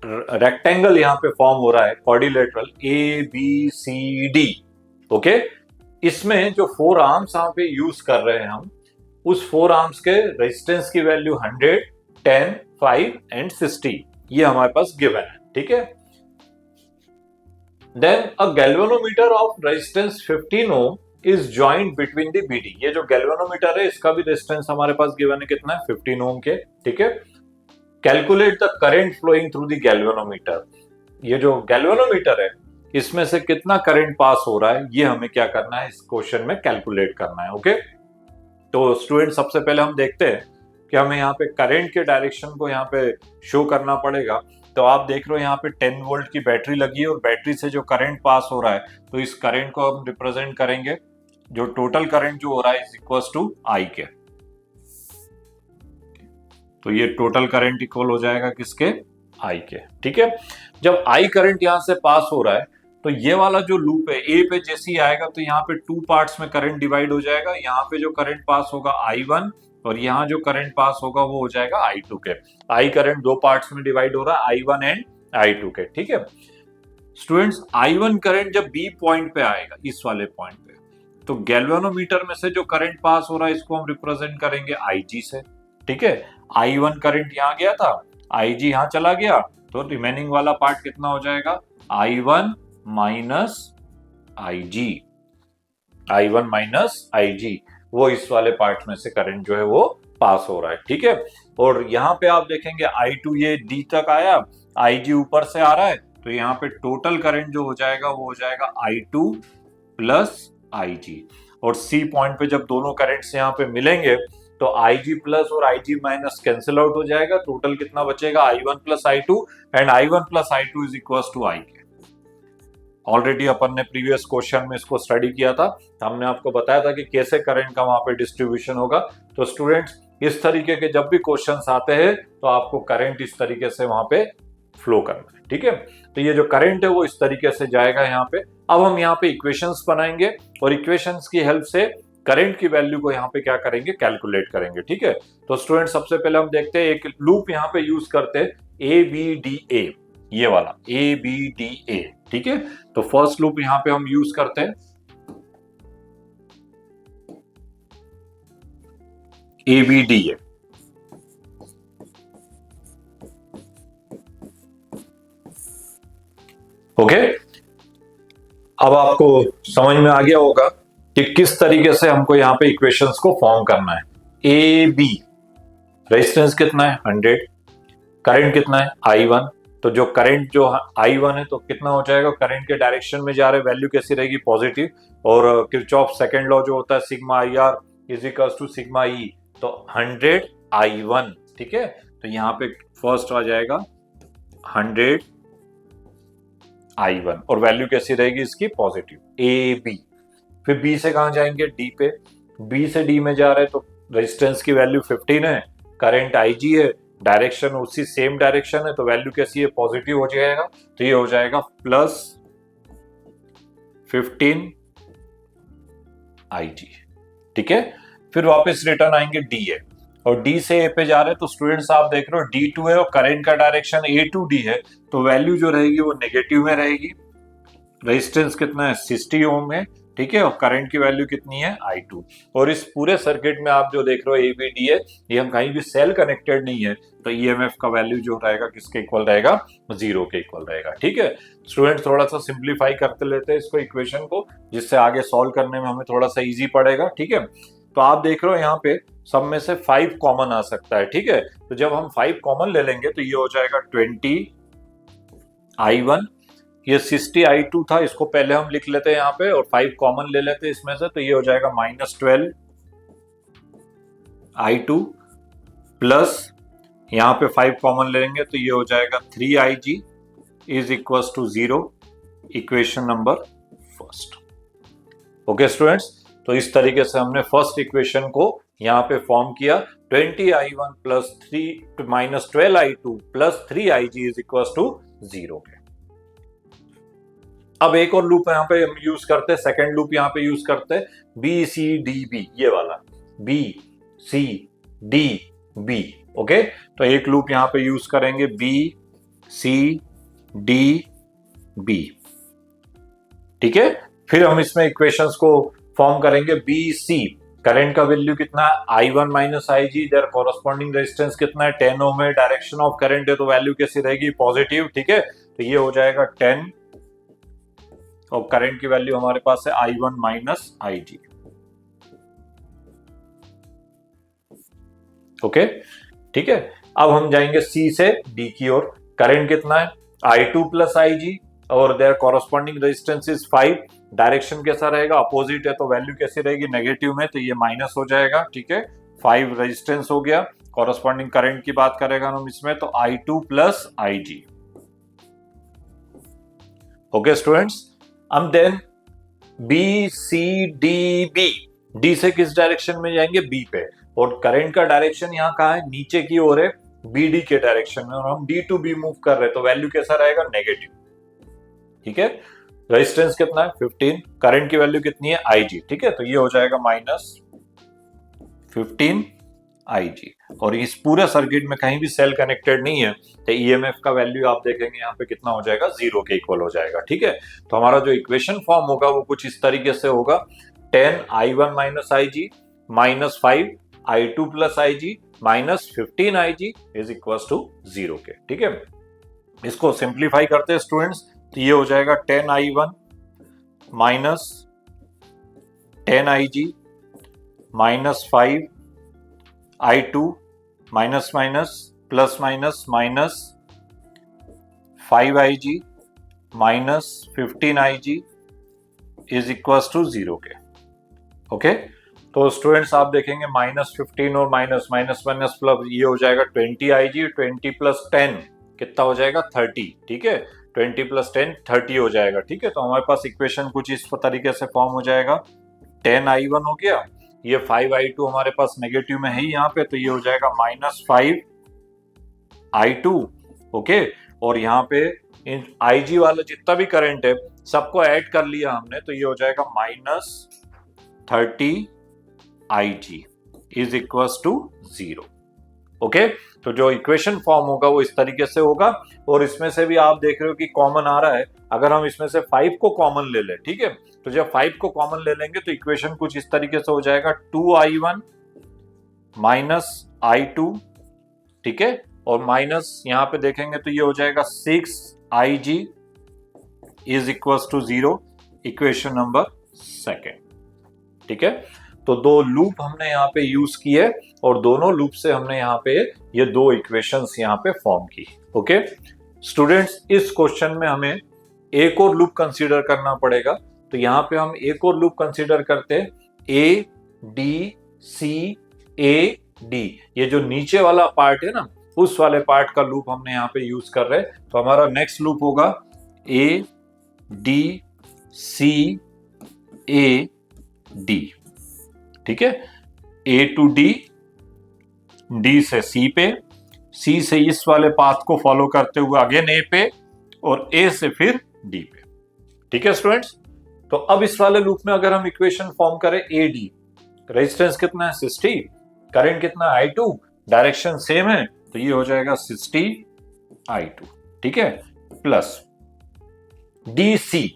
रेक्टेंगल यहाँ पे फॉर्म हो रहा है क्वाड्रिलेटरल ABCD, ओके, इसमें जो 4 आर्म्स यहाँ पे यूज कर रहे हैं हम, उस 4 आर्म्स के रेजिस्टेंस की वैल्यू 100, 10, 5 एंड 60 ये हमारे पास गिवन है, ठीक है। Then a galvanometer of resistance 15 ohm is joint between the BD। ये जो गैल्वेनोमीटर है इसका भी रेजिस्टेंस हमारे पास गिवन है, कितना है, 15 ओम के, ठीक है। Calculate the current flowing through the galvanometer. ये जो गैल्वेनोमीटर है इसमें से कितना करंट पास हो रहा है ये हमें क्या करना है, इस क्वेश्चन में कैलकुलेट करना है, ओके। तो स्टूडेंट, सबसे पहले हम देखते हैं कि हमें यहाँ पे करंट के डायरेक्शन को यहाँ पे शो करना पड़ेगा। तो आप देख रहे हो यहाँ पे 10 वोल्ट की बैटरी लगी है और बैटरी से जो करंट पास हो रहा है तो इस करंट को हम रिप्रेजेंट करेंगे, जो टोटल करंट जो हो रहा है इज इक्वल्स टू I के। तो ये टोटल करंट इक्वल हो जाएगा किसके, I के, ठीक है। जब I करंट यहां से पास हो रहा है तो ये वाला जो लूप है A पे जैसे ही आएगा तो यहाँ पे 2 पार्ट्स में करंट डिवाइड हो जाएगा। यहाँ पे जो करंट पास होगा I1 और यहाँ जो करंट पास होगा वो हो जाएगा I2 के। I करंट 2 पार्ट्स में डिवाइड हो रहा है, I1 एंड I2 के, ठीक है। स्टूडेंट्स, I1 करंट जब B पॉइंट पे आएगा, इस वाले पॉइंट पे, तो गैल्वेनोमीटर में से जो करंट पास हो रहा है इसको हम रिप्रेजेंट करेंगे IG से, ठीक है। I1 करंट यहाँ गया था, IG यहाँ चला गया, तो रिमेनिंग वाला पार्ट कितना हो जाएगा, I1 माइनस IG, वो इस वाले पार्ट में से करंट जो है वो पास हो रहा है, ठीक है। और यहाँ पे आप देखेंगे I2 ये D तक आया, IG ऊपर से आ रहा है, तो यहाँ पे टोटल करंट जो हो जाएगा वो हो जाएगा I2 प्लस IG। और C पॉइंट पे जब दोनों करंट्स यहाँ पे मिलेंगे तो IG प्लस और IG माइनस कैंसिल आउट हो जाएगा, टोटल कितना बचेगा I1 plus I2 and I1 plus I2 is equal to I। Already अपन ने प्रीवियस क्वेश्चन में इसको स्टडी किया था, हमने आपको बताया था कि कैसे करंट का वहां पे डिस्ट्रीब्यूशन होगा। तो स्टूडेंट्स इस तरीके के जब भी क्वेश्चंस आते हैं तो आपको करंट इस तरीके से वहां पे फ्लो करना है, ठीक है। तो ये जो करंट है वो इस तरीके से जाएगा यहाँ पे। अब हम यहाँ पे इक्वेशंस बनाएंगे और इक्वेशंस की हेल्प से करंट की वैल्यू को यहाँ पे क्या करेंगे, कैलकुलेट करेंगे, ठीक है। तो स्टूडेंट सबसे पहले हम देखते हैं, एक लूप यहाँ पे यूज करते हैं ABDA, ये वाला ABDA, ठीक है। तो फर्स्ट लूप यहां पे हम यूज करते हैं ABDA। ओके, अब आपको समझ में आ गया होगा कि किस तरीके से हमको यहां पे इक्वेशंस को फॉर्म करना है। AB रेजिस्टेंस कितना है 100, करंट कितना है I1। तो जो करंट जो I1 है तो कितना हो जाएगा, करंट के डायरेक्शन में जा रहे, वैल्यू कैसी रहेगी, पॉजिटिव। और किरचॉफ सेकंड लॉ जो होता है sigma IR is equals to sigma E, तो 100 I1, ठीक है। तो यहाँ पे फर्स्ट आ जाएगा 100 I1 और वैल्यू कैसी रहेगी इसकी, पॉजिटिव, AB। फिर B से कहां जाएंगे, D पे। B से D में जा रहे तो रेजिस्टेंस की वैल्यू 15 है, करंट IG है, डायरेक्शन उसी सेम डायरेक्शन है, तो वैल्यू कैसी है, पॉजिटिव हो जाएगा। तो ये हो जाएगा प्लस 15 IG, ठीक है। फिर वापस रिटर्न आएंगे DA और D से A पे जा रहे हैं, तो स्टूडेंट्स आप देख रहे हो D2 है और करंट का डायरेक्शन A to D है, तो वैल्यू जो रहेगी वो नेगेटिव में रहेगी। रेजिस्टेंस कितना है 60 ओम है, ठीक है। और करंट की वैल्यू कितनी है I2। और इस पूरे सर्किट में आप जो देख रहे हो ABD है, ये हम कहीं भी सेल कनेक्टेड नहीं है, तो EMF का वैल्यू जो रहेगा किसके इक्वल रहेगा, 0 के इक्वल रहेगा, ठीक है। स्टूडेंट थोड़ा सा सिंप्लीफाई करते लेते हैं इसको, इक्वेशन को, जिससे आगे सॉल्व करने में हमें थोड़ा सा इजी पड़ेगा, ठीक है। तो आप देख रहे हो यहाँ पे सब में से 5 कॉमन आ सकता है, ठीक है। तो जब हम 5 कॉमन ले लेंगे तो ये हो जाएगा 20 I1, ये 60 I2 था, इसको पहले हम लिख लेते हैं यहाँ पे और 5 कॉमन ले लेते हैं इसमें से, तो ये हो जाएगा -12 I2 प्लस यहाँ पे 5 कॉमन ले लेंगे तो ये हो जाएगा 3 IG is equal to 0, equation number first. Okay students, तो इस तरीके से हमने फर्स्ट इक्वेशन को यहाँ पे फॉर्म किया, 20 I1 plus 12 I2 plus 3 IG is equal to 0 के। अब एक और लूप यहाँ पे हम यूज करते हैं, सेकेंड लूप यहाँ पे यूज करते हैं BCDB, ये वाला BCDB, ओके। तो एक लूप यहाँ पे यूज करेंगे BCDB, ठीक है। फिर हम इसमें इक्वेशंस को फॉर्म करेंगे BC, करंट का वैल्यू कितना है I1 minus IG, there corresponding resistance कितना है 10 ओम है, डायरेक्शन ऑफ करंट है तो वैल्यू कैसी रहेगी, पॉजिटिव, ठीक है। तो ये हो जाएगा 10 और करंट की वैल्यू हमारे पास है I1 माइनस IG, ओके, ठीक है। अब हम जाएंगे C से D की ओर, करंट कितना है I2 प्लस IG और there corresponding resistance is 5, direction कैसा रहेगा, अपोजिट है, तो वैल्यू कैसी रहेगी, नेगेटिव में, तो ये माइनस हो जाएगा, ठीक है। 5 रेजिस्टेंस हो गया, कॉरस्पॉन्डिंग करंट की बात करेगा हम इसमें, तो I2 plus IG, okay students. अब देन BCDB, D से किस डायरेक्शन में जाएंगे, B पे, और करंट का डायरेक्शन यहाँ कहाँ है, नीचे की ओर है, BD के डायरेक्शन में, और हम D to B मूव कर रहे हैं, तो वैल्यू कैसा रहेगा, नेगेटिव, ठीक है। रेजिस्टेंस कितना है 15, करंट की वैल्यू कितनी है IG, ठीक है। तो ये हो जाएगा -15 IG, और इस पूरे सर्किट में कहीं भी सेल कनेक्टेड नहीं है, तो EMF का वैल्यू आप देखेंगे यहाँ पे कितना हो जाएगा, 0 के इक्वल हो जाएगा, ठीक है। तो हमारा जो इक्वेशन फॉर्म होगा वो कुछ इस तरीके से होगा, 10 I1 minus IG minus 5 I2 plus IG minus 15 IG is equal to 0 के, ठीक है। इसको सिंप्लीफाई करते हैं स्टूडेंट्स, तो ये हो जाएगा 10 I1 minus 10 IG minus 5 I2 minus minus plus minus minus 5IG minus 15IG is equal to 0 के। ओके, तो स्टूडेंट्स आप देखेंगे -15 और माइनस माइनस माइनस प्लस ये हो जाएगा 20IG, 20 प्लस 10 कितना हो जाएगा 30। ठीक है, 20 प्लस 10 30 हो जाएगा। ठीक है, तो हमारे पास इक्वेशन कुछ इस तरीके से फॉर्म हो जाएगा। 10I1 हो गया, ये 5I2 हमारे पास नेगेटिव में है ही यहाँ पे, तो ये हो जाएगा -5I2। ओके, और यहाँ पे इन IG वाला जितना भी करंट है सबको ऐड कर लिया हमने, तो ये हो जाएगा -30IG is equal to 0। Okay, तो जो इक्वेशन फॉर्म होगा वो इस तरीके से होगा। और इसमें से भी आप देख रहे हो कि कॉमन आ रहा है, अगर हम इसमें से 5 को कॉमन ले लें, ठीक है, तो जब 5 को कॉमन ले लेंगे तो इक्वेशन कुछ इस तरीके से हो जाएगा 2I1 माइनस I2। ठीक है, और माइनस यहां पे देखेंगे तो ये हो जाएगा 6IG is equal to 0, equation number second. ठीक है, तो दो लूप हमने यहाँ पे यूज किए और दोनों लूप से हमने यहाँ पे ये दो इक्वेशंस यहाँ पे फॉर्म की। ओके स्टूडेंट्स, इस क्वेश्चन में हमें एक और लूप कंसीडर करना पड़ेगा, तो यहाँ पे हम एक और लूप कंसीडर करते हैं ADCAD। ये जो नीचे वाला पार्ट है ना, उस वाले पार्ट का लूप हमने यहाँ पे यूज कर रहे हैं। तो हमारा नेक्स्ट लूप होगा ADCAD। ठीक है, A टू D, D से C पे, C से इस वाले पाथ को फॉलो करते हुए अगेन A पे, और A से फिर D पे। ठीक है स्टूडेंट्स, तो अब इस वाले लूप में अगर हम इक्वेशन फॉर्म करें AD, रेजिस्टेंस कितना है 60, करंट कितना है I2, डायरेक्शन सेम है, तो ये हो जाएगा 60I2। ठीक है, प्लस DC,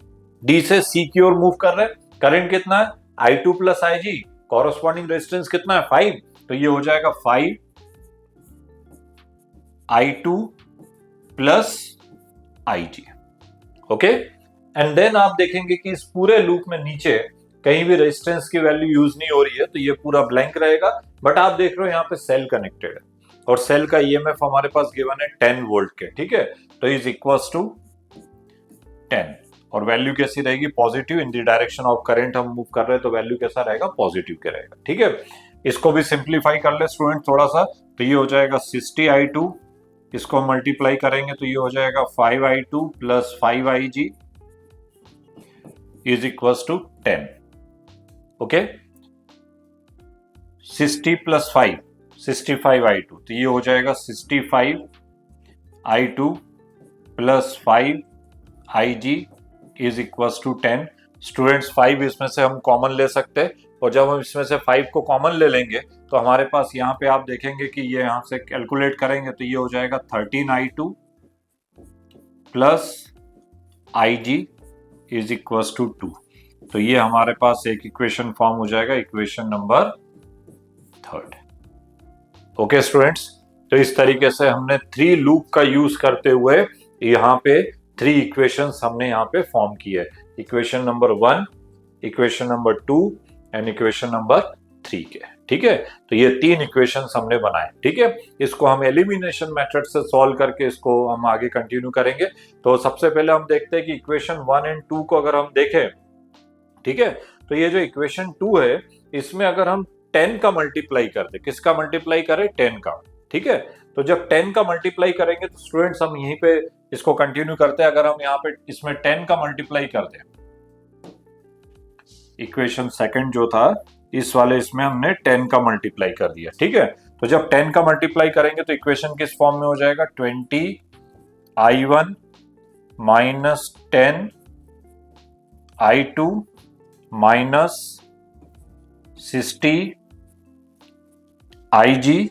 D से C की ओर मूव कर रहे हैं, करंट कितना है I2 plus IG, corresponding resistance कितना है 5, तो ये हो जाएगा 5I2 plus IG। Okay, and then आप देखेंगे कि इस पूरे लूप में नीचे कहीं भी रेजिस्टेंस की वैल्यू यूज नहीं हो रही है, तो ये पूरा ब्लैंक रहेगा। बट आप देख रहे हो यहाँ पे सेल कनेक्टेड है और सेल का EMF हमारे पास गिवन है 10 वोल्ट के। ठीक है, तो इज इक्वल्स टू 10, और वैल्यू कैसी रहेगी positive, in the direction of current हम मूव कर रहे हैं, तो वैल्यू कैसा रहेगा पॉजिटिव के रहेगा। ठीक है, इसको भी सिंप्लीफाई कर ले स्टूडेंट थोड़ा सा, तो ये हो जाएगा 60I2, इसको मल्टीप्लाई करेंगे तो ये हो जाएगा 5I2 प्लस 5IG is equals to 10। Okay, 60 plus 5 65I2, तो ये हो जाएगा 65I2 plus 5IG is equals to 10। Students 5 इसमें से हम कॉमन ले सकते हैं, और जब हम इसमें से 5 को कॉमन ले लेंगे तो हमारे पास यहाँ पे आप देखेंगे कि ये यहाँ से कैलकुलेट करेंगे तो ये हो जाएगा 13I2 plus IG is equals to 2। तो ये हमारे पास एक इक्वेशन फॉर्म हो जाएगा, इक्वेशन नंबर 3। ओके स्टूडेंट्स, तो इस तरीके से हमने 3 लूप का यूज करते हुए यहाँ पे 3 इक्वेशंस हमने यहाँ पे फॉर्म की है, equation number 1, equation number 2 and equation number 3 के। ठीक है, तो ये 3 इक्वेशंस हमने बनाए। ठीक है, इसको हम एलिमिनेशन मेथड से सॉल्व करके इसको हम आगे कंटिन्यू करेंगे। तो सबसे पहले हम देखते हैं कि इक्वेशन 1 एंड 2 को अगर हम देखें, ठीक है, तो ये जो इक्वेशन 2 है इसमें अगर हम 10 का मल्टीप्लाई कर दे, किसका मल्टीप्लाई करें 10 का। ठीक है, तो जब 10 का मल्टीप्लाई करेंगे तो स्टूडेंट्स हम यहीं पे इसको कंटिन्यू करते हैं। अगर हम यहाँ पे इसमें 10 का मल्टीप्लाई कर दें, इक्वेशन सेकंड जो था इस वाले, इसमें हमने 10 का मल्टीप्लाई कर दिया। ठीक है, तो जब 10 का मल्टीप्लाई करेंगे तो इक्वेशन किस फॉर्म में हो जाएगा 20I1 minus 10I2 minus 60IG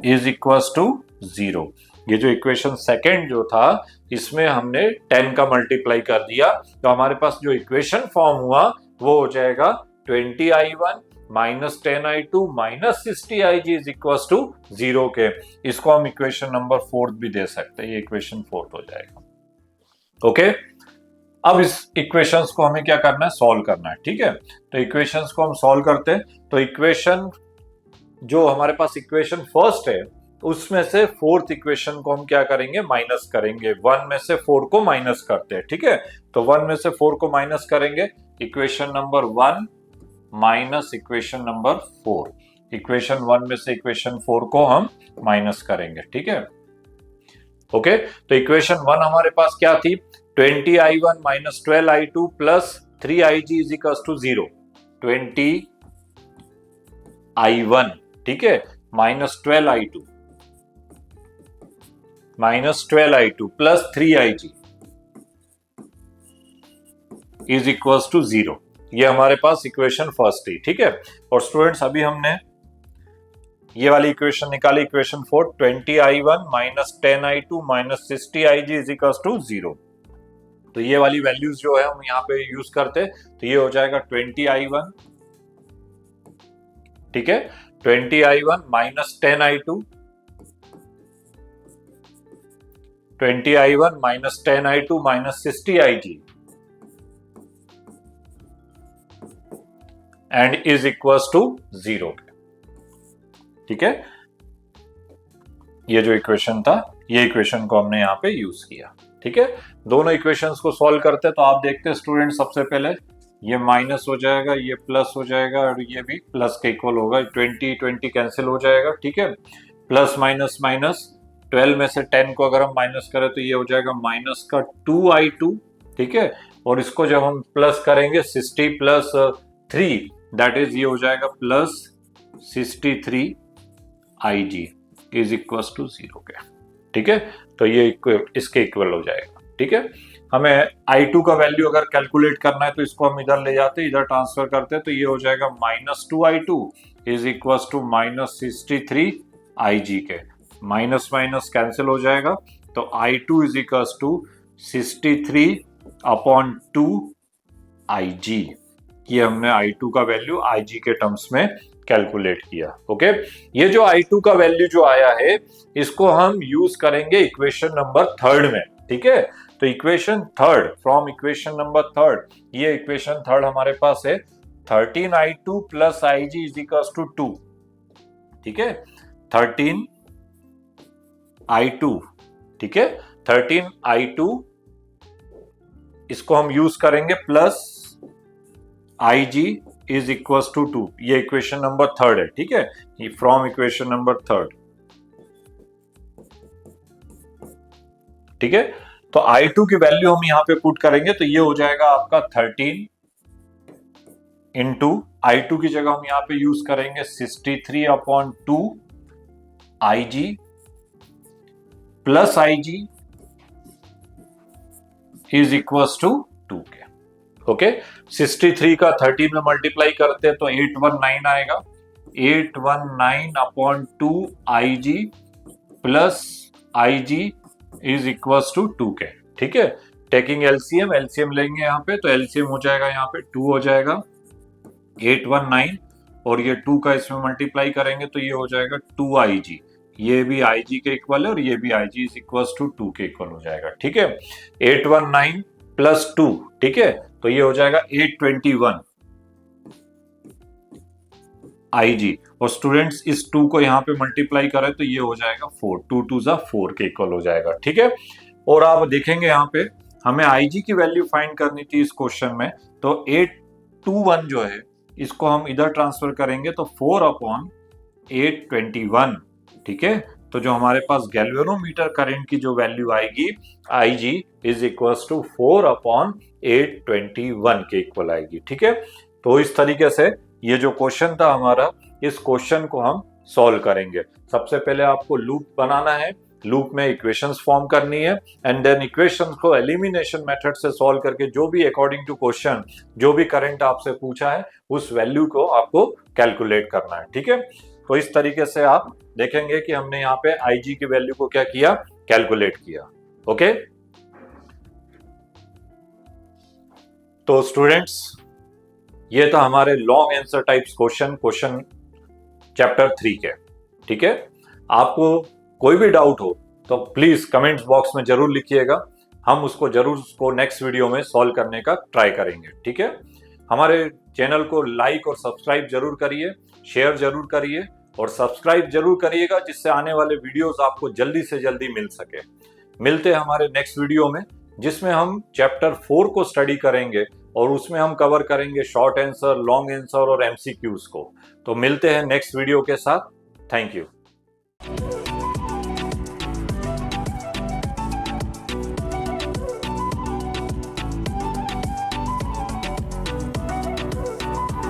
is equals to 0। ये जो इक्वेशन सेकेंड जो था इसमें हमने 10 का मल्टीप्लाई कर दिया, तो हमारे पास जो इक्वेशन फॉर्म हुआ वो हो जाएगा 20I1 minus 10I2 minus 60IG is equals to 0 के। इसको हम इक्वेशन नंबर 4 भी दे सकते हैं, ये इक्वेशन 4 हो जाएगा। ओके, अब इस इक्वेशंस को हमें क्या करना है, सॉल्व करना है। ठीक है, तो इक्वेशंस को हम सॉल्व करते हैं, तो इक्वेशन जो हमारे पास इक्वेशन फर्स्ट है उसमें से फोर्थ इक्वेशन को हम क्या करेंगे, माइनस करेंगे। 1 में से 4 को माइनस करते हैं, ठीक है। तो 1 में से 4 को माइनस करेंगे, equation number 1 minus equation number 4। Equation 1 में से इक्वेशन 4 को हम माइनस करेंगे, ठीक है। ओके, तो इक्वेशन 1 हमारे पास क्या थी, 20i1 minus 12i2 plus 3ig is equal to 0। 20i1, ठीक है, minus 12i2 plus 3ig is equal to 0। ये हमारे पास इक्वेशन फर्स्ट थी, ठीक है। और स्टूडेंट्स अभी हमने ये वाली इक्वेशन निकाली, equation 4, 20i1 minus 10i2 minus 60ig is equal to 0। तो ये वाली वैल्यूज जो है हम यहाँ पे यूज करते, तो ये हो जाएगा 20i1, ठीक है, 20i1 minus 10i2, 20i1 minus 10i2 minus 60ig and is equal to 0, ठीक है। ये जो इक्वेशन था, ये इक्वेशन को हमने यहाँ पे यूज किया, ठीक है। दोनों इक्वेशंस को सॉल्व करते हैं तो आप देखते हैं स्टूडेंट, सबसे पहले ये माइनस हो जाएगा, ये प्लस हो जाएगा और ये भी प्लस के इक्वल होगा। 20 कैंसिल हो जाएगा, ठीक है। प्लस माइनस माइनस, 12 में से 10 को अगर हम माइनस करें तो ये हो जाएगा माइनस का 2i2, ठीक है। और इसको जब हम प्लस करेंगे 60 प्लस 3, दैट इज ये हो जाएगा plus 63ig is equal to 0 के, ठीक है। तो ये इसके इक्वल हो जाएगा, ठीक है। हमें i2 का वैल्यू अगर कैलकुलेट करना है तो इसको हम इधर ले जाते हैं, इधर ट्रांसफर करते हैं, तो ये हो जाएगा minus 2i2 is equal to minus 63ig के। माइनस माइनस कैंसिल हो जाएगा, तो i2 is equal to 63/2ig। ये हमने i2 का वैल्यू ig के टर्म्स में कैलकुलेट किया, ओके। ये जो i2 का वैल्यू जो आया है, इसको हम यूज करेंगे इक्वेशन नंबर 3 में, ठीक है। तो इक्वेशन 3, फ्रॉम इक्वेशन नंबर 3, ये इक्वेशन 3 हमारे पास है 13i2 plus ig is equal to 2, ठीक है। 13i2, ठीक है, 13i2 इसको हम यूज करेंगे plus ig is equal to 2। ये इक्वेशन नंबर 3 है, ठीक है, ये फ्रॉम इक्वेशन नंबर 3, ठीक है। तो i2 की वैल्यू हम यहां पे पुट करेंगे तो ये हो जाएगा आपका 13 इंटू i2 की जगह हम यहां पे यूज करेंगे 63/2ig plus ig is equal to 2 के, ओके। 63 का 13 में मल्टीप्लाई करते हैं तो 819 आएगा, 819/2ig plus ig is equal to 2 के, ठीक है। टेकिंग एलसीएम, एलसीएम लेंगे यहाँ पे, तो एलसीएम हो जाएगा यहाँ पे 2 हो जाएगा, 819 और ये 2 का इसमें मल्टीप्लाई करेंगे तो ये हो जाएगा 2ig। ये भी ig के इक्वल है और ये भी ig इज इक्वल टू 2 के इक्वल हो जाएगा, ठीक है। 819 प्लस 2, ठीक है, तो ये हो जाएगा 821 ig। और स्टूडेंट्स इस 2 को यहाँ पे मल्टीप्लाई करें तो ये हो जाएगा 4, 2 2 जा 4 के इक्वल हो जाएगा, ठीक है। और आप देखेंगे यहाँ पे हमें ig की वैल्यू फाइंड करनी थी इस क्वेश्चन में, तो 821 जो है इसको हम इधर ट्रांसफर करेंगे तो 4/821, ठीक है। तो जो हमारे पास गैल्वेनोमीटर करंट की जो वैल्यू आएगी ig इज इक्वल टू 4/821 के इक्वल आएगी, ठीक है। तो इस तरीके से ये जो क्वेश्चन था हमारा, इस क्वेश्चन को हम सॉल्व करेंगे। सबसे पहले आपको लूप बनाना है, लूप में इक्वेशंस फॉर्म करनी है एंड देन इक्वेशंस को एलिमिनेशन मेथड से सॉल्व करके जो भी अकॉर्डिंग टू क्वेश्चन जो भी करंट आपसे पूछा है उस वैल्यू को आपको कैलकुलेट करना है, ठीक है। तो इस तरीके से आप देखेंगे कि हमने यहाँ पे IG की वैल्यू को क्या किया, कैलकुलेट किया, ओके। तो स्टूडेंट्स ये था हमारे long answer types question chapter 3 के, ठीक है। आपको कोई भी डाउट हो तो प्लीज कमेंट्स बॉक्स में जरूर लिखिएगा, हम उसको नेक्स्ट वीडियो में सॉल्व करने का ट्राई करेंगे, ठीक है। हमारे चैनल को लाइक और सब्सक्राइब जरूर करिए, शेयर जरूर करिए और सब्सक्राइब जरूर करिएगा जिससे आने वाले वीडियोस आपको जल्दी से जल्दी मिल सके। मिलते हैं हमारे नेक्स्ट वीडियो में, जिसमें हम चैप्टर 4 को स्टडी करेंगे और उसमें हम कवर करेंगे शॉर्ट आंसर, लॉन्ग आंसर और एमसीक्यूज को। तो मिलते हैं नेक्स्ट वीडियो के साथ। Thank you.